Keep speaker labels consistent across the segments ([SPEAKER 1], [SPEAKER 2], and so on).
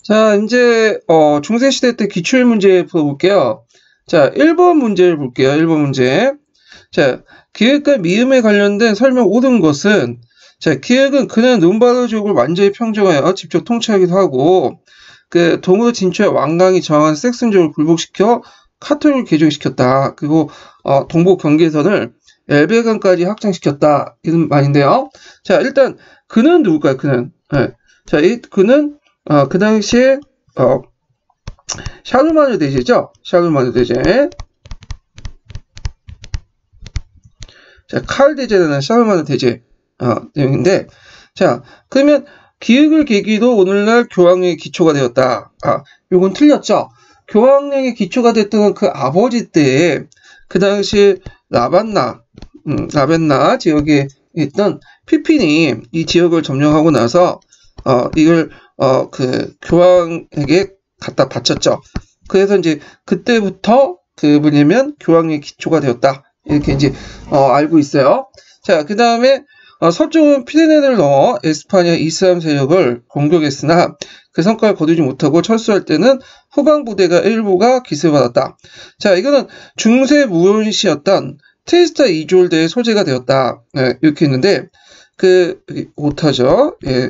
[SPEAKER 1] 자, 이제 중세시대 때 기출문제 풀어볼게요. 자, 1번 문제를 볼게요. 1번 문제. 자, 기획과 미음에 관련된 설명 옳은 것은, 자, 기획은 그는 눈바르족을 완전히 평정하여 직접 통치하기도 하고, 그 동으로 진출해 왕강이 정한 섹슨족을 굴복시켜 카톨릭을 개종시켰다. 그리고 동북 경계선을 엘베강까지 확장시켰다. 이런 말인데요. 자, 일단 그는 누굴까요? 그는. 네. 자, 그는 그 당시에 샤르마누 대제죠. 샤르마누 대제. 자, 칼 대제라는 샤르마누 대제 내용인데, 자, 그러면 기획을 계기로 오늘날 교황의 기초가 되었다. 요건 틀렸죠. 교황령의 기초가 됐던 그 아버지 때에 그 당시 라벤나 지역에 있던 피핀이 이 지역을 점령하고 나서 이걸 그 교황에게 갖다 바쳤죠. 그래서 이제 그때부터 그 뭐냐면 교황의 기초가 되었다. 이렇게 이제 알고 있어요. 자, 그 다음에 서쪽은 피레네를 넘어 에스파냐 이슬람 세력을 공격했으나 그 성과를 거두지 못하고 철수할 때는 후방 부대가 일부가 기습을 받았다. 자, 이거는 중세 무용시였던 트리스타 이졸드의 소재가 되었다. 네, 이렇게 했는데 오타죠. 예.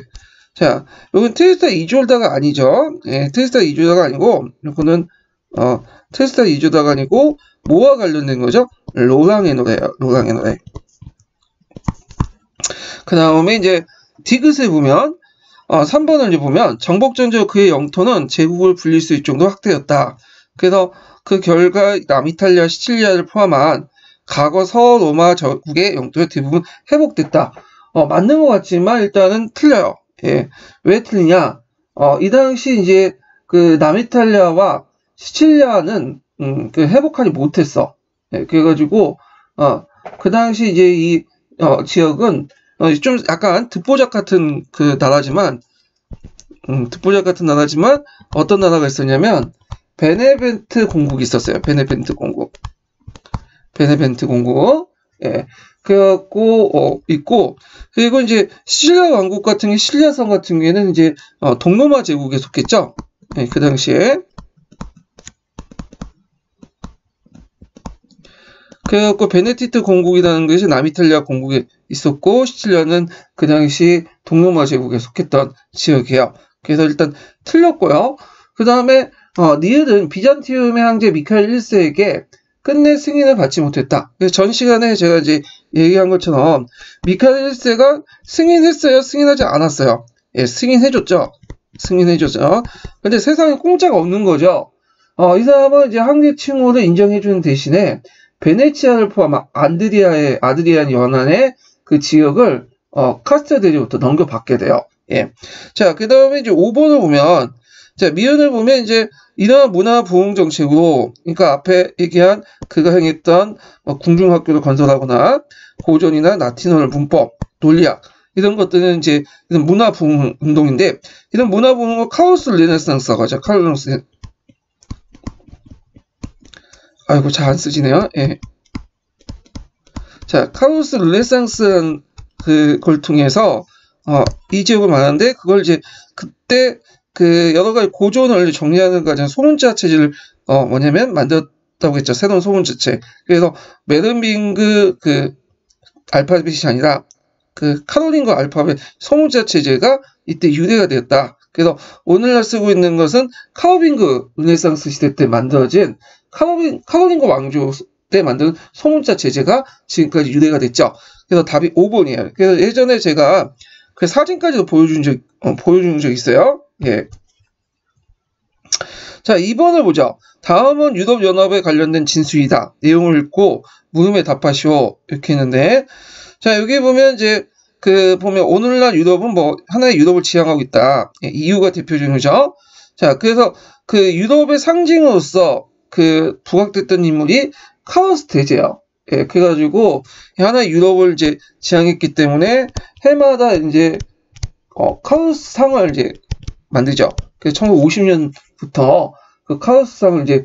[SPEAKER 1] 자, 여기는 트리스타 이졸다가 아니죠. 예, 트리스타 이졸다가 아니고, 이거는, 트리스타 이졸다가 아니고, 뭐와 관련된 거죠? 로랑의 노래예요. 로랑의 노래. 그 다음에 이제, 디귿을 보면, 3번을 이제 보면, 정복전적 그의 영토는 제국을 불릴 수 있을 정도로 확대했다. 그래서 그 결과 남이탈리아, 시칠리아를 포함한 과거 서로마 제국의 영토가 대부분 회복됐다. 맞는 것 같지만 일단은 틀려요. 예. 왜 틀리냐? 이 당시 이제 그 남이탈리아와 시칠리아는 그 회복하지 못했어. 예, 그래가지고 그 당시 이제 이 지역은 좀 약간 듣보잡 같은 그 나라지만 어떤 나라가 있었냐면 베네벤트 공국이 있었어요. 베네벤트 공국. 예. 그래갖고, 있고, 그리고 이제, 시칠리아 왕국 같은 게, 시칠리아성 같은 경우에는 이제, 동로마 제국에 속했죠? 예, 그 당시에. 그래갖고, 베네디트 공국이라는 것이 남이탈리아 공국에 있었고, 시칠리아는 그 당시 동로마 제국에 속했던 지역이에요. 그래서 일단 틀렸고요. 그 다음에, 니을은 비잔티움의 황제 미카엘 1세에게 끝내 승인을 받지 못했다. 그래서 전 시간에 제가 이제 얘기한 것처럼 미카엘 1세가 승인했어요? 승인하지 않았어요? 예, 승인해줬죠. 근데 세상에 공짜가 없는 거죠. 이 사람은 이제 황제 칭호를 인정해주는 대신에 베네치아를 포함한 아드리안 연안의 그 지역을 카스텔데리부터 넘겨받게 돼요. 예. 자, 그 다음에 이제 5번을 보면, 자, 미연을 보면 이제 이러한 문화 부흥 정책으로, 그러니까 앞에 얘기한 그가 행했던 궁중학교를 건설하거나 고전이나 라틴어 문법, 논리학 이런 것들은 이제 이런 문화 부흥 운동인데, 이런 문화 부흥을 카로스 르네상스라고 하죠. 아이고 잘 안 쓰지네요. 예. 자, 카로스 르네상스라는 그걸 통해서 이 지역을 말하는데, 그걸 이제 그때 그 여러 가지 고전을 정리하는 과정 소문자 체제를 만들었다고 했죠. 새로운 소문자체. 그래서 메른빙그 그 알파벳이 아니라 그 카롤링거 알파벳 소문자 체제가 이때 유래가 되었다. 그래서 오늘날 쓰고 있는 것은 카로빙그 르네상스 시대 때 만들어진 카롤링거 왕조 때 만든 소문자 체제가 지금까지 유래가 됐죠. 그래서 답이 5번이에요. 그래서 예전에 제가 그 사진까지도 보여준 적 있어요. 예. 자, 2번을 보죠. 다음은 유럽연합에 관련된 진술이다. 내용을 읽고 물음에 답하시오. 이렇게 했는데, 자, 여기 보면 이제 보면 오늘날 유럽은 하나의 유럽을 지향하고 있다. 예, EU가 대표적이죠. 자, 그래서 그 유럽의 상징으로서 그 부각됐던 인물이 카로스 대제예요. 예, 그래가지고 하나의 유럽을 이제 지향했기 때문에 해마다 이제 카로스 상을 이제 만들죠. 그래서 1950년부터 그 카로스 상을 이제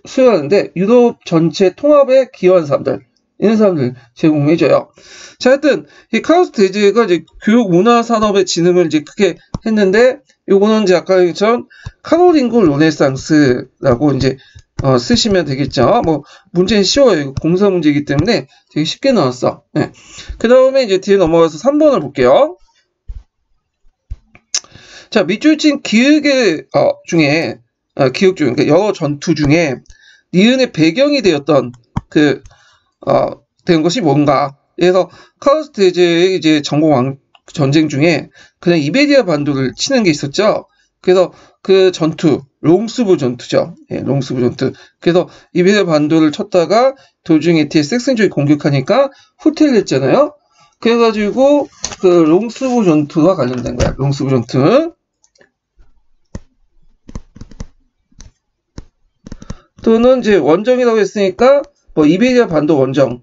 [SPEAKER 1] 수여하는데 유럽 전체 통합에 기여한 사람들, 이런 사람들 제공해줘요. 자, 하여튼 이 카로스 대제가 이제 교육 문화 산업의 진흥을 이제 크게 했는데 요거는 이제 아까 얘기했던 카로링고 르네상스라고 이제 쓰시면 되겠죠. 뭐 문제는 쉬워요. 이거 공사 문제이기 때문에 되게 쉽게 나왔어. 네. 그 다음에 이제 뒤에 넘어가서 3번을 볼게요. 자, 밑줄친 기역의 중에 기역 중 그러니까 여러 전투 중에 니은의 배경이 되었던 된 것이 뭔가. 그래서 카우스트제의 이제 전공 전쟁 중에 그냥 이베리아 반도를 치는 게 있었죠. 그래서 그 전투, 롱스부 전투죠. 예, 롱스부 전투. 그래서 이베리아 반도를 쳤다가 도중에 뒤에 섹슨족이 공격하니까 후퇴했잖아요. 그래가지고 그 롱스부 전투와 관련된 거야. 롱스부 전투. 또는 이제 원정이라고 했으니까 뭐 이베리아 반도 원정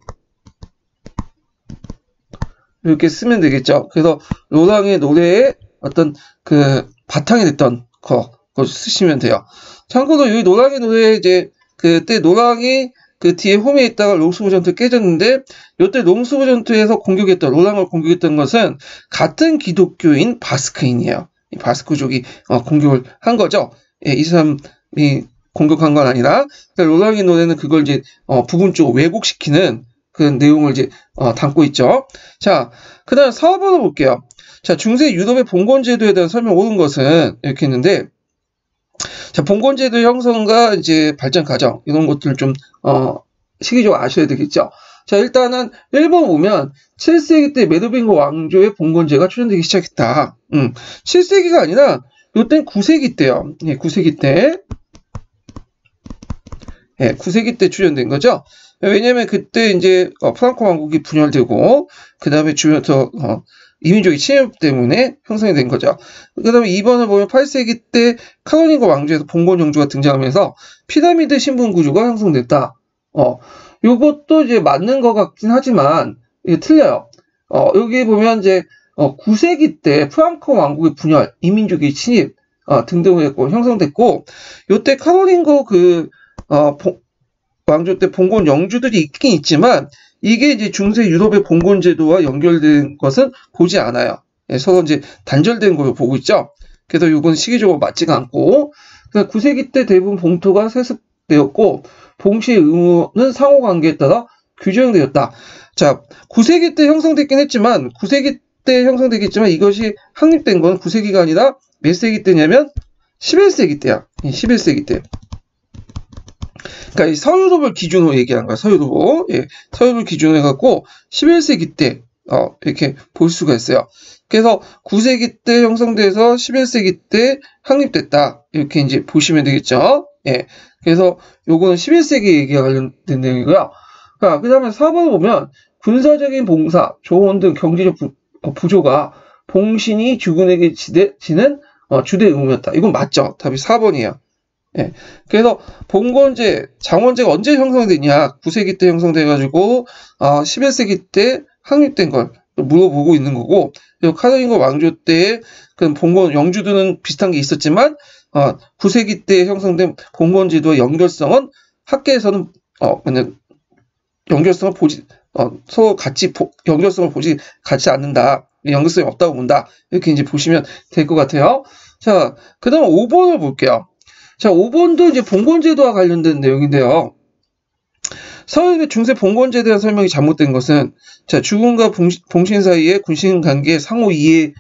[SPEAKER 1] 이렇게 쓰면 되겠죠. 그래서 로랑의 노래의 어떤 그 바탕이 됐던 그거 쓰시면 돼요. 참고로 이 노랑의 노래 이제 그때 노랑이 그 뒤에 홈에 있다가 롱스부 전투 깨졌는데 이때 롱스부 전투에서 로랑을 공격했던 것은 같은 기독교인 바스크인이에요. 이 바스크족이 공격을 한 거죠. 예, 이 사람이 공격한 건 아니라 로랑의 노래는 그걸 이제 부분적으로 왜곡시키는 그런 내용을 이제 담고 있죠. 자, 그 다음 4번을 볼게요. 자, 중세 유럽의 봉건제도에 대한 설명 옳은 것은 이렇게 했는데, 자, 봉건제도 형성과 이제 발전 과정 이런 것들을 좀 시기적으로 아셔야 되겠죠. 자, 일단은 1번 보면 7세기 때 메르빙거 왕조의 봉건제가 출현되기 시작했다. 7세기가 아니라 이땐 9세기 때요. 예, 9세기 때. 예, 9세기 때 출현된 거죠. 왜냐면 그때 이제 프랑코 왕국이 분열되고 그 다음에 주변에서 이민족의 침입 때문에 형성이 된 거죠. 그 다음에 2번을 보면 8세기 때 카로링거 왕조에서 봉건 영주가 등장하면서 피라미드 신분 구조가 형성됐다. 요것도 이제 맞는 것 같긴 하지만 이게 틀려요. 여기 보면 이제 9세기 때 프랑코 왕국의 분열, 이민족의 침입 등등을 했고 형성됐고 요때 카로링거 왕조 때 봉건 영주들이 있긴 있지만 이게 이제 중세 유럽의 봉건 제도와 연결된 것은 보지 않아요. 예, 서로 이제 단절된 걸로 보고 있죠. 그래서 이건 시기적으로 맞지가 않고 9세기 때 대부분 봉토가 세습되었고 봉시의 의무는 상호관계에 따라 규정되었다. 자, 9세기 때 형성됐긴 했지만 9세기 때 형성되겠지만 이것이 확립된 건 9세기가 아니라 몇 세기 때냐면 11세기 때야. 11세기 때. 그러니까 이 서유럽을 기준으로 얘기한 거야. 서유럽. 예, 서유럽을 기준으로 해갖고 11세기 때 이렇게 볼 수가 있어요. 그래서 9세기 때 형성돼서 11세기 때 확립됐다. 이렇게 이제 보시면 되겠죠. 예, 그래서 요거는 11세기 얘기가 관련된 내용이고요. 그 다음에 4번을 보면 군사적인 봉사, 조언 등 경제적 부조가 봉신이 주군에게 지는 주대 의무였다. 이건 맞죠? 답이 4번이에요. 예. 그래서 봉건제, 장원제가 언제 형성됐냐? 9세기 때 형성돼가지고 11세기 때 확립된 걸 물어보고 있는 거고, 카로링거 왕조 때 그 봉건 영주들은 비슷한 게 있었지만 9세기 때 형성된 봉건제도의 연결성은 학계에서는 그냥 연결성을 보지 서로 같이 연결성을 보지 같지 않는다. 연결성이 없다고 본다. 이렇게 이제 보시면 될 것 같아요. 자, 그다음 5번을 볼게요. 자, 5번도 이제 봉건제도와 관련된 내용인데요. 서유럽의 중세 봉건제도에 대한 설명이 잘못된 것은, 자, 주군과 봉신 사이의 군신 관계의 상호 이해이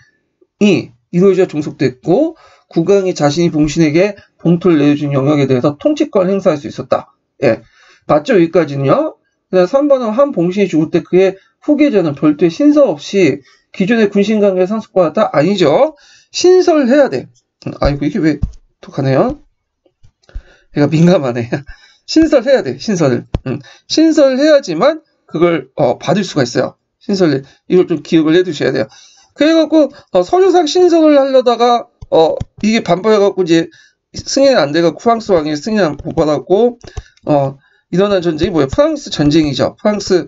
[SPEAKER 1] 이루어져 종속됐고, 국왕이 자신이 봉신에게 봉토를 내려준 영역에 대해서 통치권을 행사할 수 있었다. 예. 맞죠? 여기까지는요. 그다음 3번은 한 봉신이 죽을 때 그의 후계자는 별도의 신설 없이 기존의 군신 관계를 상속받았다? 아니죠. 신설해야 돼. 아이고, 이게 왜 독하네요. 얘가 민감하네. 신설해야 돼, 신설을. 신설해야지만 그걸 받을 수가 있어요. 이걸 좀 기억을 해두셔야 돼요. 그래갖고 서류상 신설을 하려다가 이게 반발해갖고 이제 승인이 안 돼갖고 프랑스 왕이 승인 못 받았고 일어난 전쟁이 뭐예요? 프랑스 전쟁이죠. 프랑스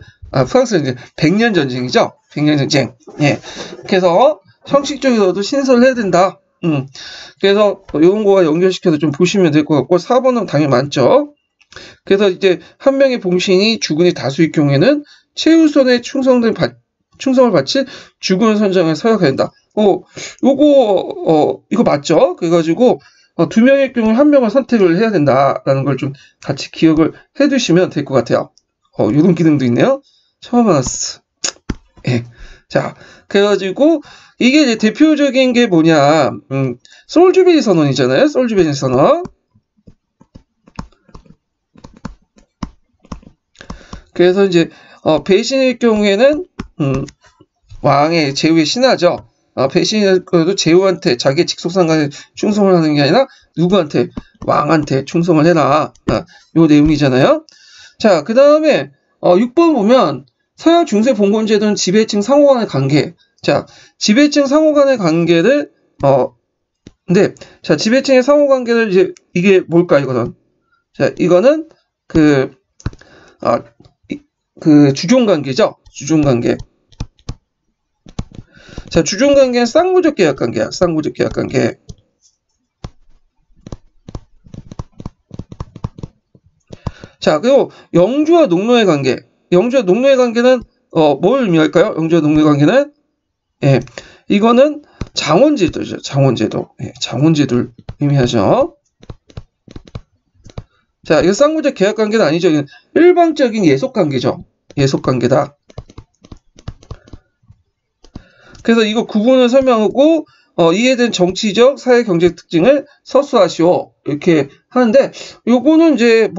[SPEAKER 1] 전쟁, 100년 전쟁이죠. 100년 전쟁. 예. 그래서 형식적으로도 신설을 해야 된다. 그래서 이런 거와 연결시켜서 좀 보시면 될 것 같고 4번은 당연히 많죠. 그래서 이제 한 명의 봉신이 주군이 다수일 경우에는 최우선의 충성을 바칠 주군을 선정해 서약해야 된다. 이거 맞죠? 그래가지고, 두 명의 경우에 한 명을 선택을 해야 된다라는 걸 좀 같이 기억을 해 두시면 될 것 같아요. 요런 기능도 있네요. 처음 알았어. 예. 자, 그래가지고, 이게 이제 대표적인 게 뭐냐, 솔주베리 선언이잖아요. 솔주베리 선언. 그래서 이제, 배신의 경우에는, 왕의 제후의 신하죠. 배신해도 제후한테 자기의 직속상관에 충성을 하는 게 아니라 누구한테? 왕한테 충성을 해라. 요 내용이잖아요. 자, 그 다음에 6번 보면 서양 중세 봉건 제도는 지배층 상호 간의 관계. 자, 지배층 상호 간의 관계를 근데 자, 지배층의 상호 관계를 이제 이게 뭘까 이거는? 자, 이거는 그 주종 관계죠. 주종 관계. 자, 주종 관계는 쌍무적 계약 관계야. 쌍무적 계약 관계. 자, 그리고 영주와 농노의 관계. 영주와 농노의 관계는 뭘 의미할까요? 영주와 농노의 관계는 예, 이거는 장원제도죠. 장원제도. 예, 장원제도를 의미하죠. 자, 이거 쌍무적 계약 관계는 아니죠. 이건 일방적인 예속 관계죠. 예속 관계다. 그래서 이거 구분을 설명하고 이해된 정치적, 사회, 경제 특징을 서술하시오. 이렇게 하는데 요거는 이제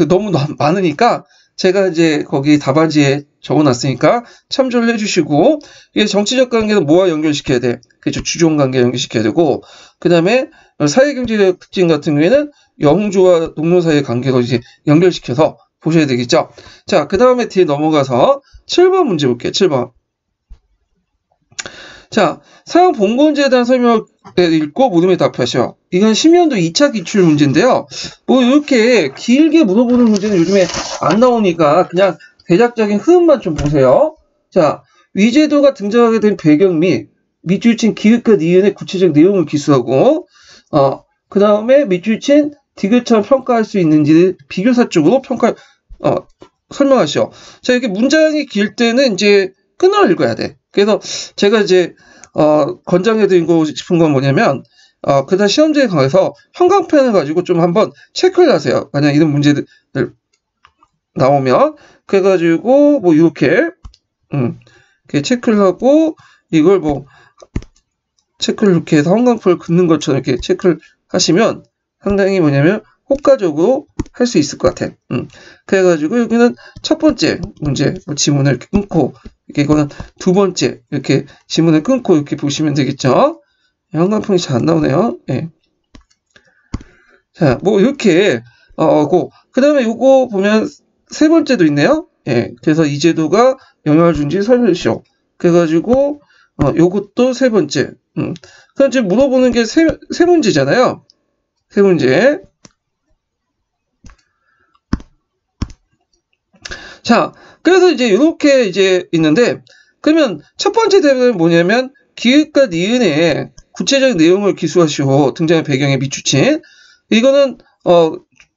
[SPEAKER 1] 너무 많으니까 제가 이제 거기 답안지에 적어놨으니까 참조를 해주시고 이게 정치적 관계는 뭐와 연결시켜야 돼? 그렇죠. 주종 관계 연결시켜야 되고 그 다음에 사회, 경제적 특징 같은 경우에는 영주와 농노 사이의 관계로 이제 연결시켜서 보셔야 되겠죠. 자, 그 다음에 뒤에 넘어가서 7번 문제 볼게요. 7번. 자, 서양 봉건제에 대한 설명을 읽고 물음에 답하시오. 이건 10년도 2차 기출 문제인데요. 이렇게 길게 물어보는 문제는 요즘에 안 나오니까 그냥 대략적인 흐름만 좀 보세요. 자, 위제도가 등장하게 된 배경 및 밑줄친 기획과 니은의 구체적 내용을 기술하고 그 다음에 밑줄친 디귿처럼 평가할 수 있는지를 비교사적으로 설명하시오. 자, 이렇게 문장이 길 때는 이제 끊어 읽어야 돼. 그래서 제가 이제 권장해드리고 싶은 건 뭐냐면 그다음 시험지에 가서 형광펜을 가지고 좀 한번 체크를 하세요. 만약 이런 문제들 나오면 그래가지고 이렇게 체크를 하고 이걸 체크를 이렇게 해서 형광펜을 긋는 것처럼 이렇게 체크를 하시면 상당히 뭐냐면 효과적으로 할 수 있을 것 같아. 그래가지고 여기는 첫 번째 문제 지문을 이렇게 끊고 이거는 두 번째 이렇게 지문을 끊고 이렇게 보시면 되겠죠. 형광펜이 잘 안 나오네요. 예. 자, 이렇게 그 다음에 요거 보면 세 번째도 있네요. 예. 그래서 이 제도가 영향을 준지 설명시오. 그래가지고 요것도 세 번째. 그럼 지금 물어보는 게 세 문제잖아요. 세 문제. 자, 그래서 이제 이렇게 이제 있는데, 그러면 첫 번째 대답은 뭐냐면, 기획과 니은의 구체적 내용을 기술하시오. 등장의 배경에 밑줄친. 이거는,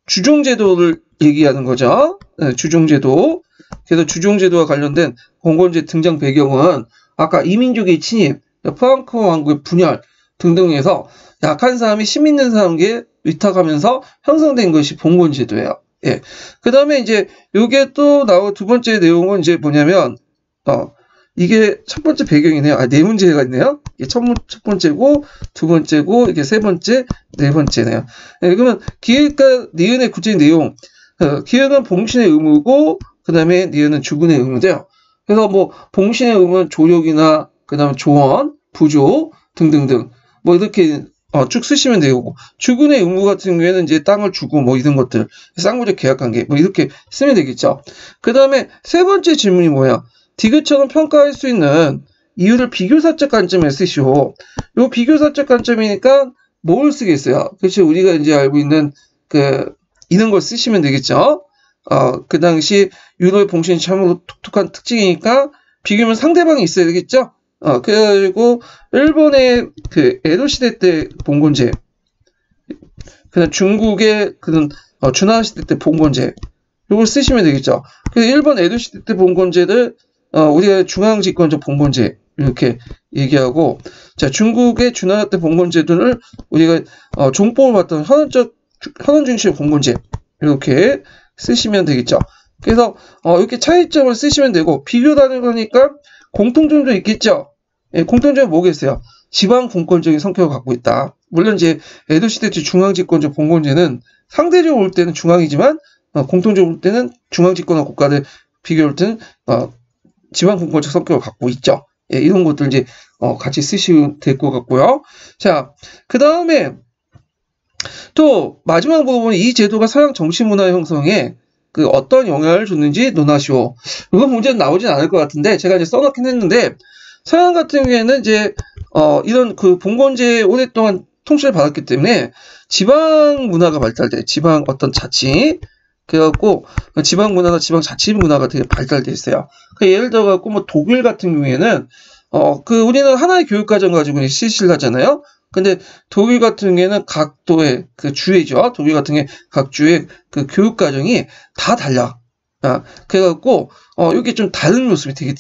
[SPEAKER 1] 주종제도를 얘기하는 거죠. 네, 주종제도. 그래서 주종제도와 관련된 봉건제 등장 배경은, 아까 이민족의 침입, 프랑크 왕국의 분열 등등에서 약한 사람이 힘 있는 사람에게 위탁하면서 형성된 것이 봉건제도예요. 예. 그 다음에 이제 요게 또 나온 두 번째 내용은 이제 뭐냐면 이게 첫 번째 배경이네요. 네 문제가 있네요. 이게 첫 번째고 두 번째고 이게 세 번째, 네 번째네요. 예, 그러면 기획과 니은의 구체적 내용. 기획은 봉신의 의무고 그 다음에 니은은 주군의 의무인데요. 그래서 봉신의 의무는 조력이나 그 다음에 조언, 부조 등등등 이렇게 쭉 쓰시면 되고 주군의 의무 같은 경우에는 이제 땅을 주고 이런 것들 쌍무적 계약관계 이렇게 쓰면 되겠죠. 그 다음에 세 번째 질문이 뭐야? 디귿처럼 평가할 수 있는 이유를 비교사적 관점에 쓰시오. 요 비교사적 관점이니까 뭘 쓰겠어요? 그렇지, 우리가 이제 알고 있는 이런 걸 쓰시면 되겠죠. 그 당시 유로의 봉신이 참으로 독특한 특징이니까 비교면 상대방이 있어야 되겠죠. 그래가지고, 일본의 에도 시대 때 봉건제, 그다음 중국의 준화 시대 때 봉건제, 요걸 쓰시면 되겠죠. 그래서 일본 에도 시대 때 봉건제를, 우리가 중앙집권적 봉건제 이렇게 얘기하고, 자, 중국의 주나라 때 봉건제도를 우리가 종법을 봤던 현원 중심의 봉건제 이렇게 쓰시면 되겠죠. 그래서 이렇게 차이점을 쓰시면 되고, 비교다는 거니까 공통점도 있겠죠. 예, 공통점이 뭐겠어요? 지방 분권적인 성격을 갖고 있다. 물론 이제 에도 시대 때 중앙집권적 봉건제는 상대적으로 볼 때는 중앙이지만 공통적으로 볼 때는 중앙집권화 국가들 비교할 때는 지방 분권적 성격을 갖고 있죠. 예, 이런 것들 이제 같이 쓰시면 될 것 같고요. 자, 그 다음에 또 마지막 부분은 이 제도가 서양 정치문화 형성에 그 어떤 영향을 줬는지 논하시오. 이건 문제는 나오진 않을 것 같은데 제가 이제 써놓긴 했는데, 서양 같은 경우에는 이제 이런 그 봉건제에 오랫동안 통치를 받았기 때문에 지방 문화가 발달돼. 지방 어떤 자치. 그래갖고 지방 문화나 지방 자치 문화가 되게 발달돼 있어요. 예를 들어갖고 뭐 독일 같은 경우에는 우리는 하나의 교육과정 가지고 실시를 하잖아요. 근데 독일 같은 경우에는 각 도의 그 주회죠. 독일 같은 경우에 각 주의 그 교육과정이 다 달라. 그래갖고 이게 좀 다른 모습이 되게,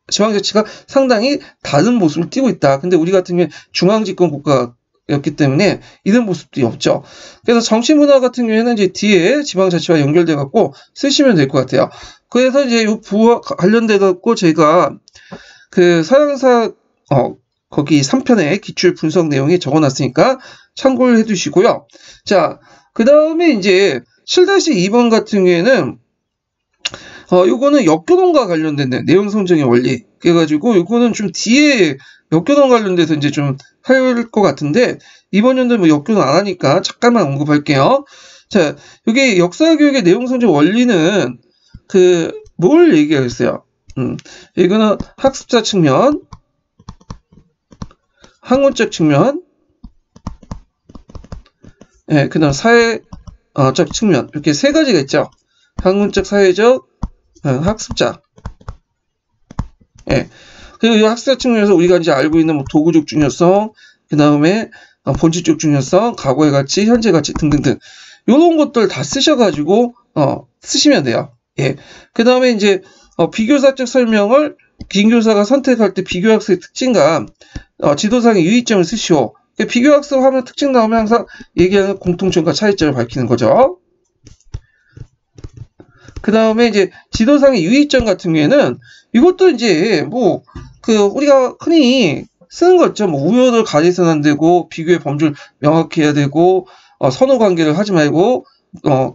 [SPEAKER 1] 지방자치가 상당히 다른 모습을 띠고 있다. 근데 우리 같은 경우에 중앙집권 국가였기 때문에 이런 모습들이 없죠. 그래서 정치 문화 같은 경우에는 이제 뒤에 지방자치와 연결돼 갖고 쓰시면 될 것 같아요. 그래서 이제 이 부와 관련돼 갖고 제가 그 서양사 거기 3편의 기출 분석 내용에 적어놨으니까 참고를 해두시고요. 자, 그 다음에 이제 7-2번 같은 경우에는 요거는 역교동과 관련된 내용 성정의 원리. 그래가지고 요거는 좀 뒤에 역교동 관련돼서 이제 좀 할 것 같은데, 이번 연도에 뭐 역교동 안 하니까 잠깐만 언급할게요. 자, 여기 역사교육의 내용 성정 원리는 뭘 얘기하겠어요? 이거는 학습자 측면, 학문적 측면, 예, 그 다음 사회적 측면, 이렇게 세 가지가 있죠. 학문적, 사회적, 학습자. 예. 그리고 이 학습자 측면에서 우리가 이제 알고 있는 뭐 도구적 중요성, 그 다음에 본질적 중요성, 과거의 가치, 현재 가치 등등등. 요런 것들 다 쓰셔가지고, 쓰시면 돼요. 예. 그 다음에 이제, 비교사적 설명을 김교사가 선택할 때 비교학습의 특징과, 지도상의 유의점을 쓰시오. 비교학습 하면 특징 나오면 항상 얘기하는 공통점과 차이점을 밝히는 거죠. 그 다음에 이제 지도상의 유의점 같은 경우에는 이것도 이제 우리가 흔히 쓰는 거 있죠. 뭐 우열을 가리서는 안 되고, 비교의 범주를 명확히 해야 되고, 선호 관계를 하지 말고,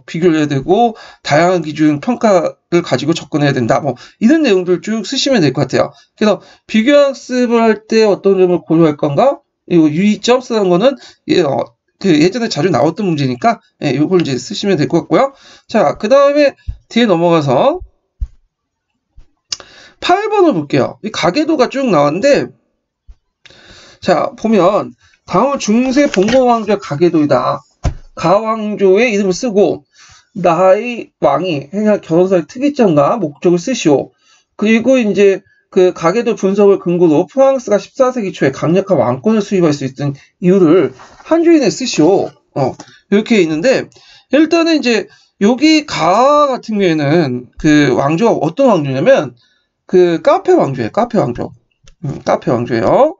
[SPEAKER 1] 비교를 해야 되고, 다양한 기준 평가를 가지고 접근해야 된다. 뭐 이런 내용들 쭉 쓰시면 될 것 같아요. 그래서 비교학습을 할 때 어떤 점을 고려할 건가? 이거 유의점 쓰는 거는 예전에 자주 나왔던 문제니까 이걸 이제 쓰시면 될 것 같고요. 자, 그 다음에 뒤에 넘어가서 8번을 볼게요. 이 가계도가 쭉 나왔는데, 자, 보면 다음은 중세 봉건왕조의 가계도이다. 가왕조의 이름을 쓰고 나의 왕이 행할 결혼사의 특이점과 목적을 쓰시오. 그리고 이제 그 가계도 분석을 근거로 프랑스가 14세기 초에 강력한 왕권을 수립할 수 있던 이유를 한 줄에 쓰시오. 이렇게 있는데, 일단은 이제 여기 가 같은 경우에는 그 왕조가 어떤 왕조냐면 그 카페 왕조예요. 카페 왕조. 카페 왕조예요.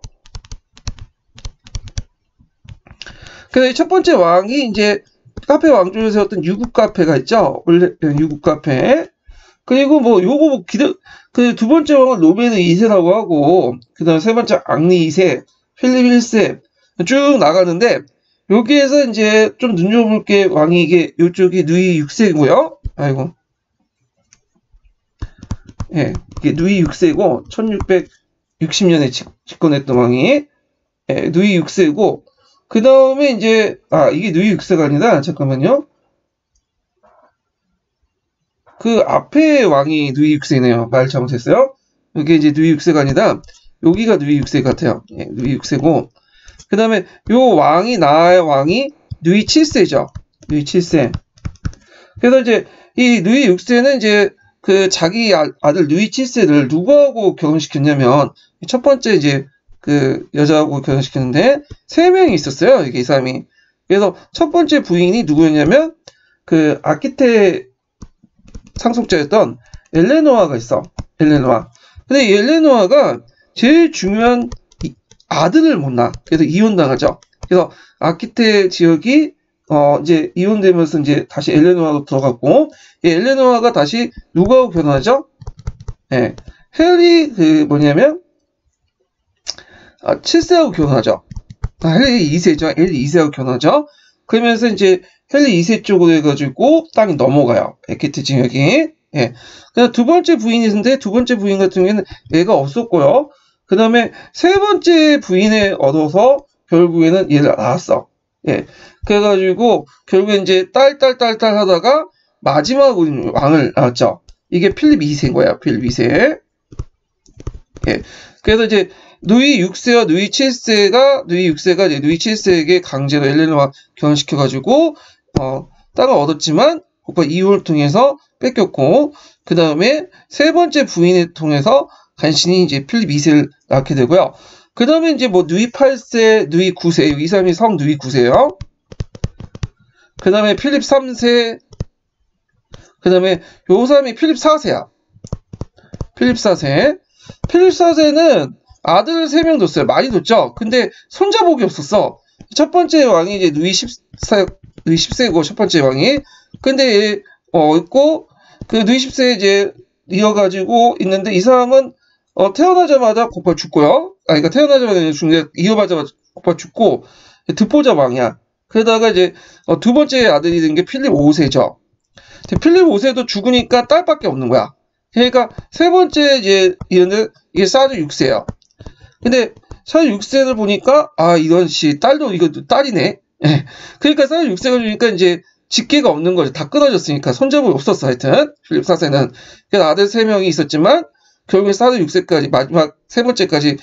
[SPEAKER 1] 그래서 첫 번째 왕이 이제 카페 왕조에서 어떤 유국 카페가 있죠. 원래 유국 카페. 그리고 그 두 번째 왕은 로베르 2세라고 하고, 그 다음 세 번째 앙리 2세, 필립 1세 쭉 나가는데, 여기에서 이제 좀 눈여볼 게 왕이 이쪽이 누이 6세고요. 아이고. 예, 이게 누이 6세고, 1660년에 집권했던 왕이, 예, 누이 6세고, 그 다음에 이제, 이게 누이 6세가 아니라, 잠깐만요. 그 앞에 왕이 누이 6세네요. 말 잘못했어요. 이게 이제 누이 6세가 아니라, 여기가 누이 6세 같아요. 예, 누이 6세고, 그 다음에 나의 왕이 누이 7세죠. 누이 7세. 그래서 이제 이 누이 6세는 이제 그 자기 아들 누이 7세를 누구하고 결혼시켰냐면, 첫 번째 이제 그 여자하고 결혼시켰는데 3명이 있었어요. 이게 이 사람이. 그래서 첫 번째 부인이 누구였냐면 그 아키테 상속자였던 엘레노아가 있어. 엘레노아. 근데 엘레노아가 제일 중요한 아들을 못 낳아. 그래서 이혼당하죠. 그래서 아키테 지역이 이제 이혼되면서 이제 다시 엘레노아로 들어갔고, 엘레노아가 다시 누구하고 결혼하죠? 예, 헨리 뭐냐면 7세하고 결혼하죠. 헨리 2세죠. 헨리 2세하고 결혼하죠. 그러면서 이제 헨리 2세 쪽으로 해가지고 땅이 넘어가요. 아키테 지역이. 예. 그다음 두 번째 부인이 있는데 두 번째 부인 같은 경우에는 애가 없었고요. 그 다음에 세 번째 부인을 얻어서 결국에는 얘를 낳았어. 예. 그래가지고 결국에 이제 딸 하다가 마지막 왕을 낳았죠. 이게 필립 2세인 거야. 필립 2세. 예. 그래서 이제 누이 6세와 누이 7세가 누이 6세가 이제 누이 7세에게 강제로 엘레노아 결혼시켜가지고 딸을 얻었지만 오빠 이혼을 통해서 뺏겼고, 그 다음에 세 번째 부인을 통해서 간신히 이제 필립 2세를 낳게 되고요. 그 다음에 이제 뭐 누이 8세, 누이 9세, 이 사람이 성 누이 9세요. 그 다음에 필립 3세, 그 다음에 요 사람이 필립 4세야. 필립 4세. 필립 4세는 아들을 3명 뒀어요. 많이 뒀죠? 근데 손자복이 없었어. 첫 번째 왕이 이제 누이 10세고, 첫 번째 왕이. 근데 있고, 그 누이 10세 이제 이어가지고 있는데, 이 사람은 태어나자마자 곧바로 죽고요. 그러니까 태어나자마자 죽는데 이어받자마자 곧바로 죽고, 듣보잡 왕이야. 그러다가 이제 두 번째 아들이 된 게 필립 5세죠. 필립 5세도 죽으니까 딸밖에 없는 거야. 그러니까 세 번째 이제 이게 사르 6세예요. 근데 사르 6세를 보니까 이건 딸도 이거 딸이네. 그러니까 사르 6세가 주니까 이제 직계가 없는 거죠. 다 끊어졌으니까 손잡이 없었어. 하여튼 필립 4세는 그래서 아들 3명이 있었지만 결국에 사르 6세까지 마지막 세 번째까지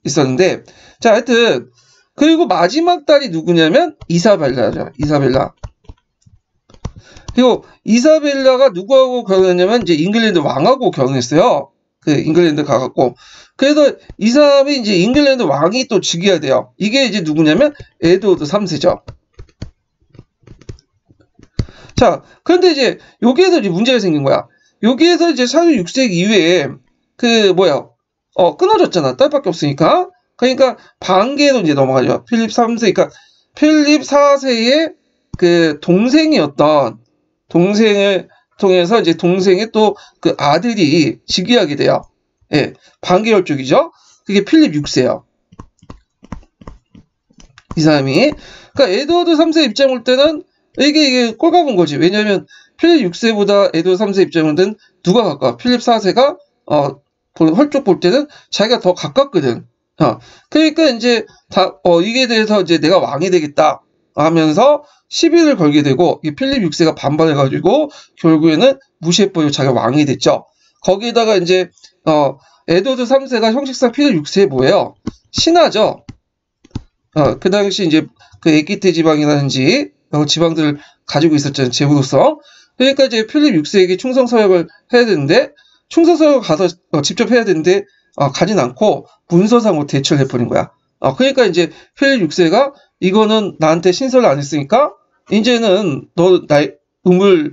[SPEAKER 1] 있었는데, 자 하여튼 그리고 마지막 딸이 누구냐면 이사벨라죠. 이사벨라. 그리고 이사벨라가 누구하고 결혼했냐면 이제 잉글랜드 왕하고 결혼했어요. 그 잉글랜드 가갖고. 그래서 이 사람이 이제 잉글랜드 왕이 또 즉위해야 돼요. 이게 이제 누구냐면 에드워드 3세죠. 자, 그런데 이제 여기에서 이제 문제가 생긴 거야. 여기에서 이제 사르 6세 이후에 끊어졌잖아. 딸밖에 없으니까. 그러니까 반계로 이제 넘어가죠. 필립 3세, 그러니까 필립 4세의 그 동생을 통해서 이제 동생의 또 그 아들이 즉위하게 돼요. 예, 반계열 쪽이죠. 그게 필립 6세예요. 이 사람이. 그러니까 에드워드 3세 입장 볼 때는 이게 꼴값은 거지. 왜냐면 필립 6세보다 에드워드 3세 입장은 누가 가까워? 필립 4세가 헐쪽 볼 때는 자기가 더 가깝거든. 그러니까 이제 이게 대해서 이제 내가 왕이 되겠다 하면서 시비를 걸게 되고, 이 필립 6세가 반발해가지고 결국에는 무시해버리고 자기가 왕이 됐죠. 거기에다가 이제 에드워드 3세가 형식상 필립 6세에 뭐예요? 신하죠. 그 당시 이제 그 아키테 지방이라든지 지방들을 가지고 있었잖아요. 제후로서. 그러니까 이제 필립 6세에게 충성 서약을 해야 되는데, 충성 서약을 가서 직접 해야 되는데 가진 않고 문서상으로 대처를 해버린 거야. 그러니까 이제 필립 6세가 이거는 나한테 신설을 안 했으니까 이제는 너 나의 의무를